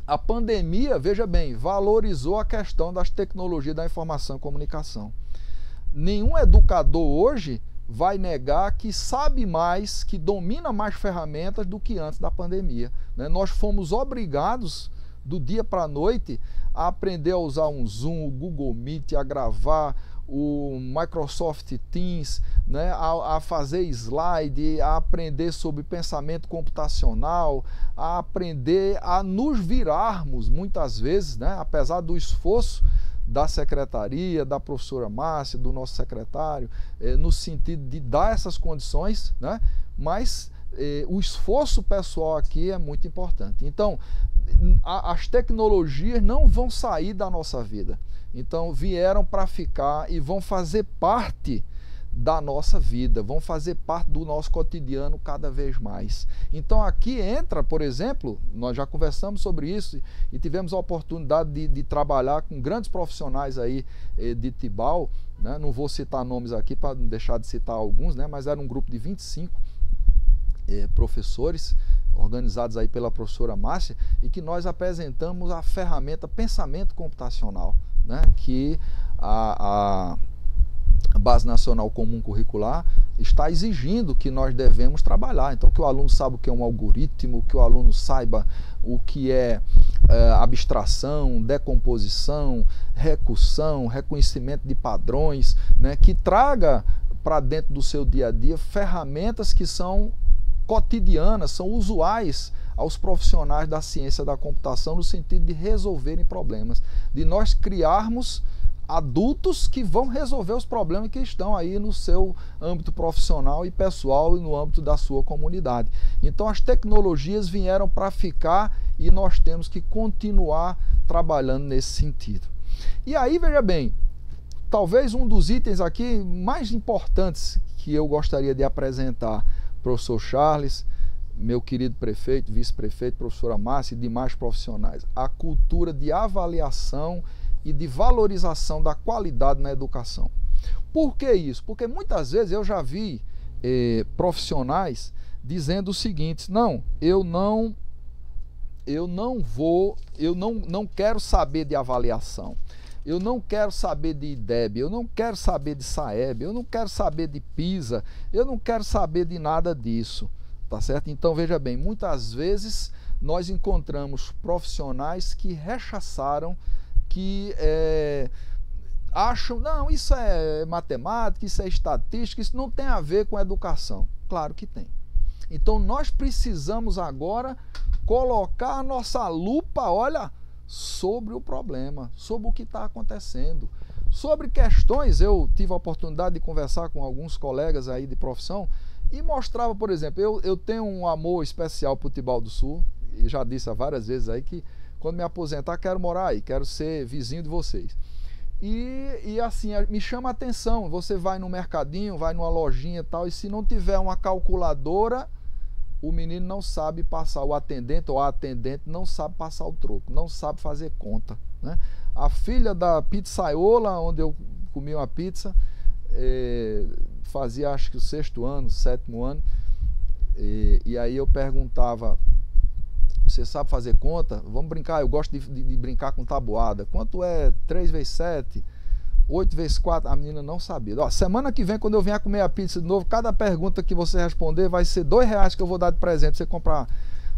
a pandemia, veja bem, valorizou a questão das tecnologias da informação e comunicação. Nenhum educador hoje vai negar que sabe mais, que domina mais ferramentas do que antes da pandemia, né? Nós fomos obrigados, do dia para a noite, a aprender a usar um Zoom, o Google Meet, a gravar, o Microsoft Teams, né, a fazer slide, a aprender sobre pensamento computacional, a aprender a nos virarmos muitas vezes, né, apesar do esforço da secretaria, da professora Márcia, do nosso secretário, no sentido de dar essas condições, né, mas o esforço pessoal aqui é muito importante. Então, as tecnologias não vão sair da nossa vida. Então vieram para ficar e vão fazer parte da nossa vida, vão fazer parte do nosso cotidiano cada vez mais. Então aqui entra, por exemplo, nós já conversamos sobre isso e tivemos a oportunidade de trabalhar com grandes profissionais aí de Tibau, né? Não vou citar nomes aqui para não deixar de citar alguns, né? Mas era um grupo de 25 professores, organizados aí pela professora Márcia, e que nós apresentamos a ferramenta pensamento computacional, né, que a Base Nacional Comum Curricular está exigindo que nós devemos trabalhar. Então, que o aluno saiba o que é um algoritmo, que o aluno saiba o que é abstração, decomposição, recursão, reconhecimento de padrões, né, que traga para dentro do seu dia a dia ferramentas que são cotidianas, são usuais aos profissionais da ciência da computação, no sentido de resolverem problemas, de nós criarmos adultos que vão resolver os problemas que estão aí no seu âmbito profissional e pessoal e no âmbito da sua comunidade. Então as tecnologias vieram para ficar e nós temos que continuar trabalhando nesse sentido. E aí, veja bem, talvez um dos itens aqui mais importantes que eu gostaria de apresentar, professor Charles, meu querido prefeito, vice-prefeito, professora Márcia e demais profissionais, a cultura de avaliação e de valorização da qualidade na educação. Por que isso? Porque muitas vezes eu já vi profissionais dizendo o seguinte: não quero saber de avaliação, eu não quero saber de IDEB, eu não quero saber de SAEB, eu não quero saber de PISA, eu não quero saber de nada disso, tá certo? Então veja bem, muitas vezes nós encontramos profissionais que rechaçaram, que acham, não, isso é matemática, isso é estatística, isso não tem a ver com educação. Claro que tem. Então nós precisamos agora colocar a nossa lupa, olha, sobre o problema, sobre o que está acontecendo, sobre questões. Eu tive a oportunidade de conversar com alguns colegas aí de profissão e mostrava, por exemplo, eu tenho um amor especial para o Tibau do Sul, e já disse várias vezes aí que quando me aposentar quero morar aí, quero ser vizinho de vocês. E assim, me chama a atenção, você vai no mercadinho, vai numa lojinha e tal, e se não tiver uma calculadora, o menino não sabe passar, o atendente ou a atendente não sabe passar o troco, não sabe fazer conta, né? A filha da pizzaiola, onde eu comi uma pizza, fazia acho que o 6º ano, 7º ano, e aí eu perguntava: você sabe fazer conta? Vamos brincar, eu gosto de brincar com tabuada. Quanto é 3 vezes 7? 8 vezes 4? A menina não sabia. Ó, semana que vem, quando eu vier comer a pizza de novo, cada pergunta que você responder vai ser R$2 que eu vou dar de presente para você comprar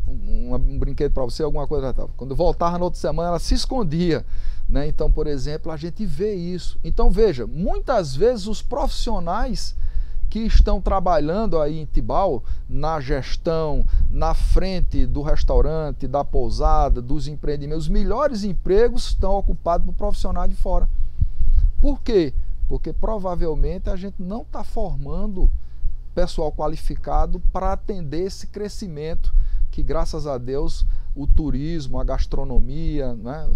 um brinquedo para você, alguma coisa tal. Quando voltava na outra semana, ela se escondia, né? Então, por exemplo, a gente vê isso. Então, veja, muitas vezes os profissionais que estão trabalhando aí em Tibau, na gestão, na frente do restaurante, da pousada, dos empreendimentos, os melhores empregos estão ocupados por profissionais de fora. Por quê? Porque provavelmente a gente não está formando pessoal qualificado para atender esse crescimento que, graças a Deus, o turismo, a gastronomia, né,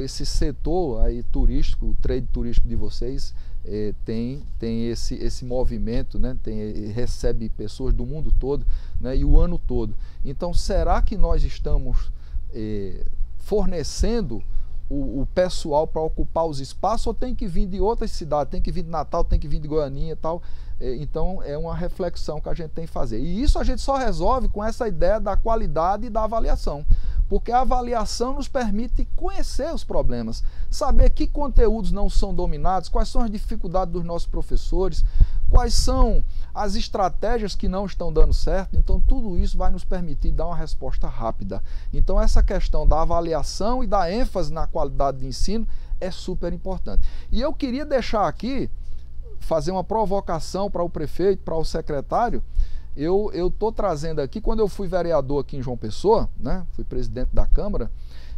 esse setor aí turístico, o trade turístico de vocês, tem esse movimento, né, recebe pessoas do mundo todo, né, e o ano todo. Então, será que nós estamos fornecendo o pessoal para ocupar os espaços, ou tem que vir de outras cidades, tem que vir de Natal, tem que vir de Goianinha e tal? Então é uma reflexão que a gente tem que fazer. E isso a gente só resolve com essa ideia da qualidade e da avaliação. Porque a avaliação nos permite conhecer os problemas, saber que conteúdos não são dominados, quais são as dificuldades dos nossos professores, quais são as estratégias que não estão dando certo. Então tudo isso vai nos permitir dar uma resposta rápida. Então essa questão da avaliação e da ênfase na qualidade de ensino é super importante. E eu queria deixar aqui, fazer uma provocação para o prefeito, para o secretário. Eu estou trazendo aqui, quando eu fui vereador aqui em João Pessoa, né, fui presidente da Câmara,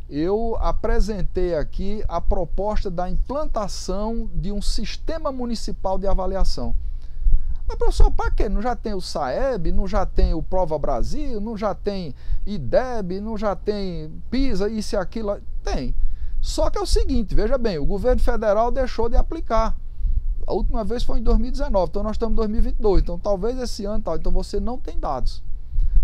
eu apresentei aqui a proposta da implantação de um sistema municipal de avaliação. Mas, professor, para quê? Não já tem o SAEB, não já tem o Prova Brasil, não já tem IDEB, não já tem PISA, isso e aquilo? Tem. Só que é o seguinte, veja bem, o governo federal deixou de aplicar. A última vez foi em 2019, então nós estamos em 2022, então talvez esse ano, então você não tem dados.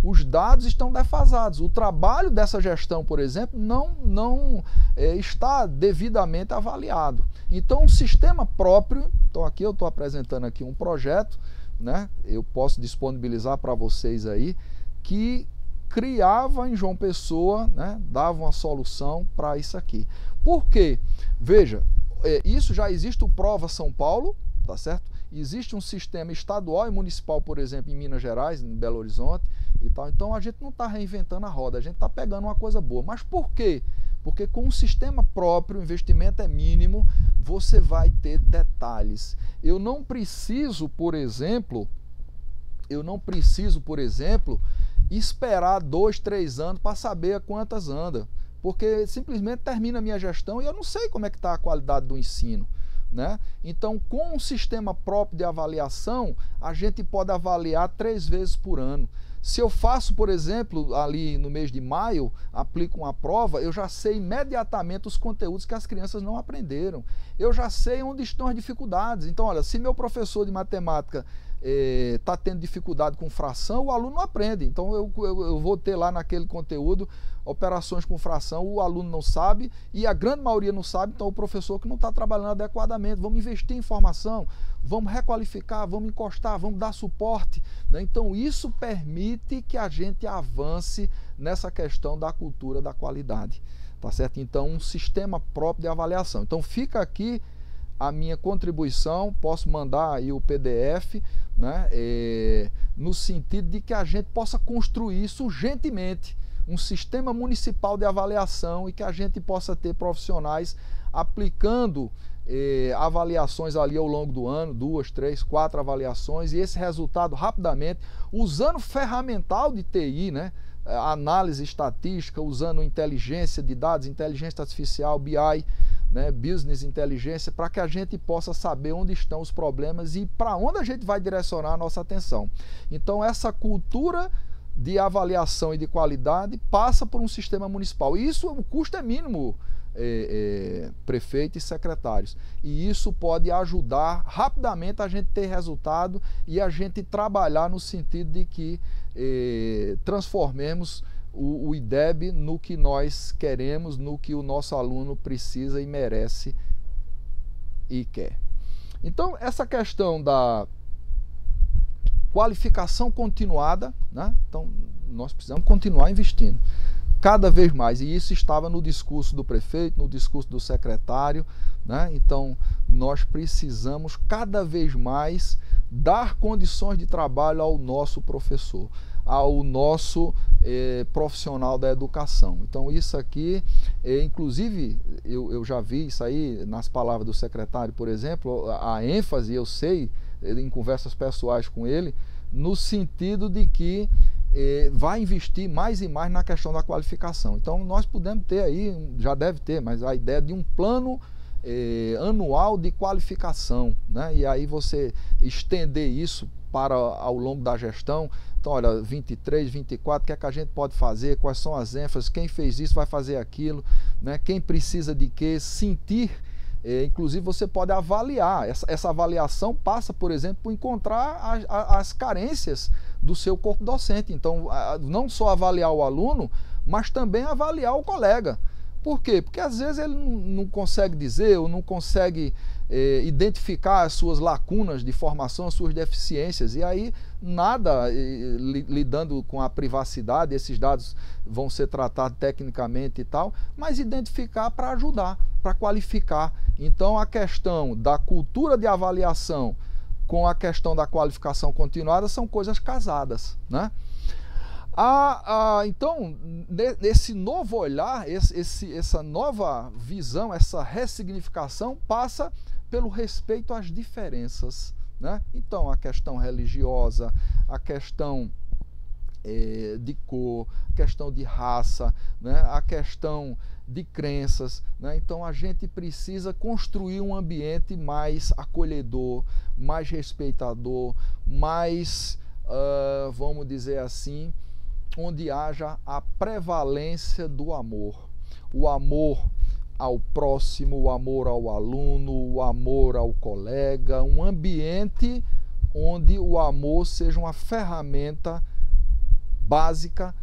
Os dados estão defasados. O trabalho dessa gestão, por exemplo, não está devidamente avaliado. Então, um sistema próprio, então aqui eu estou apresentando aqui um projeto, né? Eu posso disponibilizar para vocês aí, que criava em João Pessoa, né? Dava uma solução para isso aqui. Por quê? Veja, isso já existe o Prova São Paulo, tá certo? Existe um sistema estadual e municipal, por exemplo, em Minas Gerais, em Belo Horizonte e tal. Então a gente não está reinventando a roda, a gente está pegando uma coisa boa. Mas por quê? Porque com um sistema próprio, o investimento é mínimo, você vai ter detalhes. Eu não preciso, por exemplo, esperar 2, 3 anos para saber a quantas anda. Porque simplesmente termina a minha gestão e eu não sei como é que está a qualidade do ensino, né? Então, com um sistema próprio de avaliação, a gente pode avaliar 3 vezes por ano. Se eu faço, por exemplo, ali no mês de maio, aplico uma prova, eu já sei imediatamente os conteúdos que as crianças não aprenderam. Eu já sei onde estão as dificuldades. Então, olha, se meu professor de matemática está tendo dificuldade com fração, o aluno não aprende. Então eu vou ter lá naquele conteúdo operações com fração, o aluno não sabe e a grande maioria não sabe, então o professor que não está trabalhando adequadamente. Vamos investir em formação, vamos requalificar, vamos encostar, vamos dar suporte, né? Então isso permite que a gente avance nessa questão da cultura da qualidade, tá certo? Então um sistema próprio de avaliação. Então fica aqui a minha contribuição, posso mandar aí o PDF, né, no sentido de que a gente possa construir isso urgentemente, um sistema municipal de avaliação e que a gente possa ter profissionais aplicando avaliações ali ao longo do ano, 2, 3, 4 avaliações, e esse resultado rapidamente, usando ferramental de TI, né, análise estatística, usando inteligência de dados, inteligência artificial, BI, né, business inteligência, para que a gente possa saber onde estão os problemas e para onde a gente vai direcionar a nossa atenção. Então essa cultura de avaliação e de qualidade passa por um sistema municipal. E isso, o custo é mínimo, prefeito e secretários. E isso pode ajudar rapidamente a gente ter resultado e a gente trabalhar no sentido de que transformemos o IDEB no que nós queremos, no que o nosso aluno precisa e merece e quer. Então, essa questão da qualificação continuada, né? Então, nós precisamos continuar investindo cada vez mais, e isso estava no discurso do prefeito, no discurso do secretário, né? Então, nós precisamos cada vez mais dar condições de trabalho ao nosso professor. ao nosso profissional da educação. Então isso aqui, inclusive eu já vi isso aí nas palavras do secretário, por exemplo, a ênfase, eu sei, em conversas pessoais com ele, no sentido de que vai investir mais e mais na questão da qualificação. Então nós podemos ter aí, já deve ter, mas a ideia de um plano anual de qualificação, né? E aí você estender isso para ao longo da gestão. Então, olha, 23, 24, o que é que a gente pode fazer, quais são as ênfases, quem fez isso vai fazer aquilo, né? Quem precisa de quê, sentir, inclusive você pode avaliar, essa avaliação passa, por exemplo, por encontrar as carências do seu corpo docente. Então, não só avaliar o aluno, mas também avaliar o colega. Por quê? Porque às vezes ele não consegue dizer ou não consegue identificar as suas lacunas de formação, as suas deficiências, e aí nada, lidando com a privacidade, esses dados vão ser tratados tecnicamente e tal, mas identificar para ajudar, para qualificar. Então a questão da cultura de avaliação com a questão da qualificação continuada são coisas casadas, né? Então, esse novo olhar, essa nova visão, essa ressignificação passa pelo respeito às diferenças, né? Então, a questão religiosa, a questão de cor, a questão de raça, né? A questão de crenças, né? Então, a gente precisa construir um ambiente mais acolhedor, mais respeitador, mais, vamos dizer assim, onde haja a prevalência do amor. O amor ao próximo, o amor ao aluno, o amor ao colega, um ambiente onde o amor seja uma ferramenta básica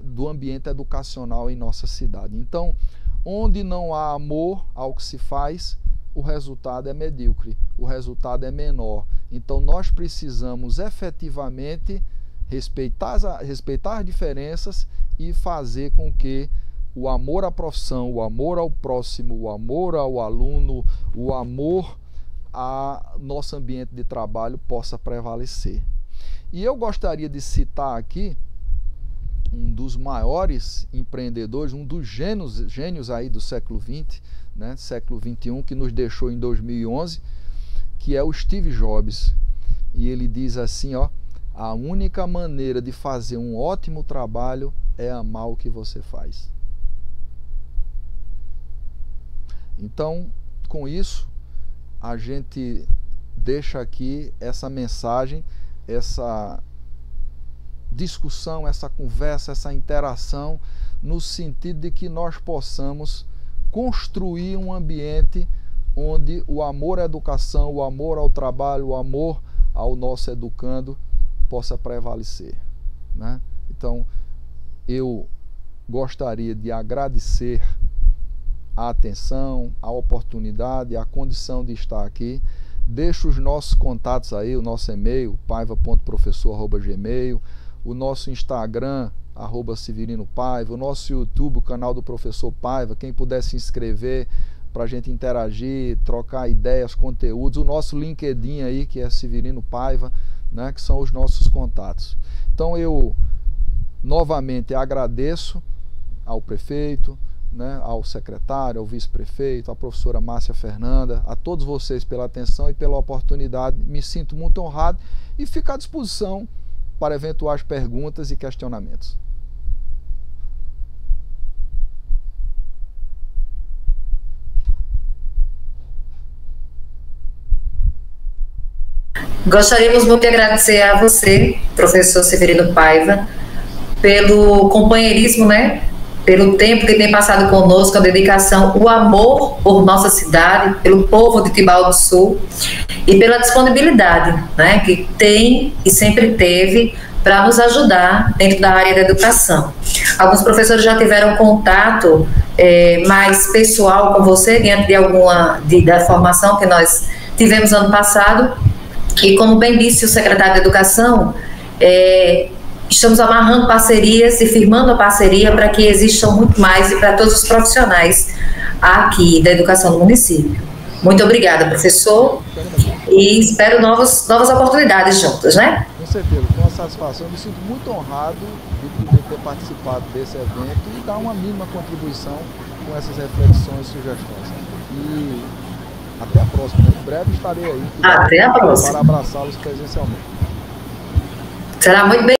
do ambiente educacional em nossa cidade. Então, onde não há amor ao que se faz, o resultado é medíocre, o resultado é menor. Então, nós precisamos efetivamente respeitar as diferenças e fazer com que o amor à profissão, o amor ao próximo, o amor ao aluno, o amor ao nosso ambiente de trabalho possa prevalecer. E eu gostaria de citar aqui um dos maiores empreendedores, um dos gênios aí do século XX, né, século XXI, que nos deixou em 2011, que é o Steve Jobs. E ele diz assim, ó: a única maneira de fazer um ótimo trabalho é amar o que você faz. Então, com isso, a gente deixa aqui essa mensagem, essa discussão, essa conversa, essa interação, no sentido de que nós possamos construir um ambiente onde o amor à educação, o amor ao trabalho, o amor ao nosso educando possa prevalecer, né? Então, eu gostaria de agradecer a atenção, a oportunidade, a condição de estar aqui. Deixo os nossos contatos aí, o nosso e-mail, paiva.professor@gmail, o nosso Instagram, @SeverinoPaiva, o nosso YouTube, o canal do Professor Paiva, quem puder se inscrever para a gente interagir, trocar ideias, conteúdos, o nosso LinkedIn aí, que é Severino Paiva, né, que são os nossos contatos. Então eu novamente agradeço ao prefeito, né, ao secretário, ao vice-prefeito, à professora Márcia Fernanda, a todos vocês pela atenção e pela oportunidade. Me sinto muito honrado e fico à disposição para eventuais perguntas e questionamentos. Gostaríamos muito de agradecer a você, professor Severino Paiva, pelo companheirismo, né? Pelo tempo que tem passado conosco, a dedicação, o amor por nossa cidade, pelo povo de Tibau do Sul e pela disponibilidade, né, que tem e sempre teve para nos ajudar dentro da área da educação. Alguns professores já tiveram contato mais pessoal com você diante de da formação que nós tivemos ano passado, e como bem disse o secretário de Educação, estamos amarrando parcerias e firmando a parceria para que existam muito mais e para todos os profissionais aqui da educação do município. Muito obrigada, professor, e espero novas oportunidades juntas, né? certeza, com uma satisfação. Eu me sinto muito honrado de poder ter participado desse evento e dar uma mínima contribuição com essas reflexões e sugestões. E até a próxima. Em breve estarei aí. Até a próxima. Para abraçá-los presencialmente. Será muito bem.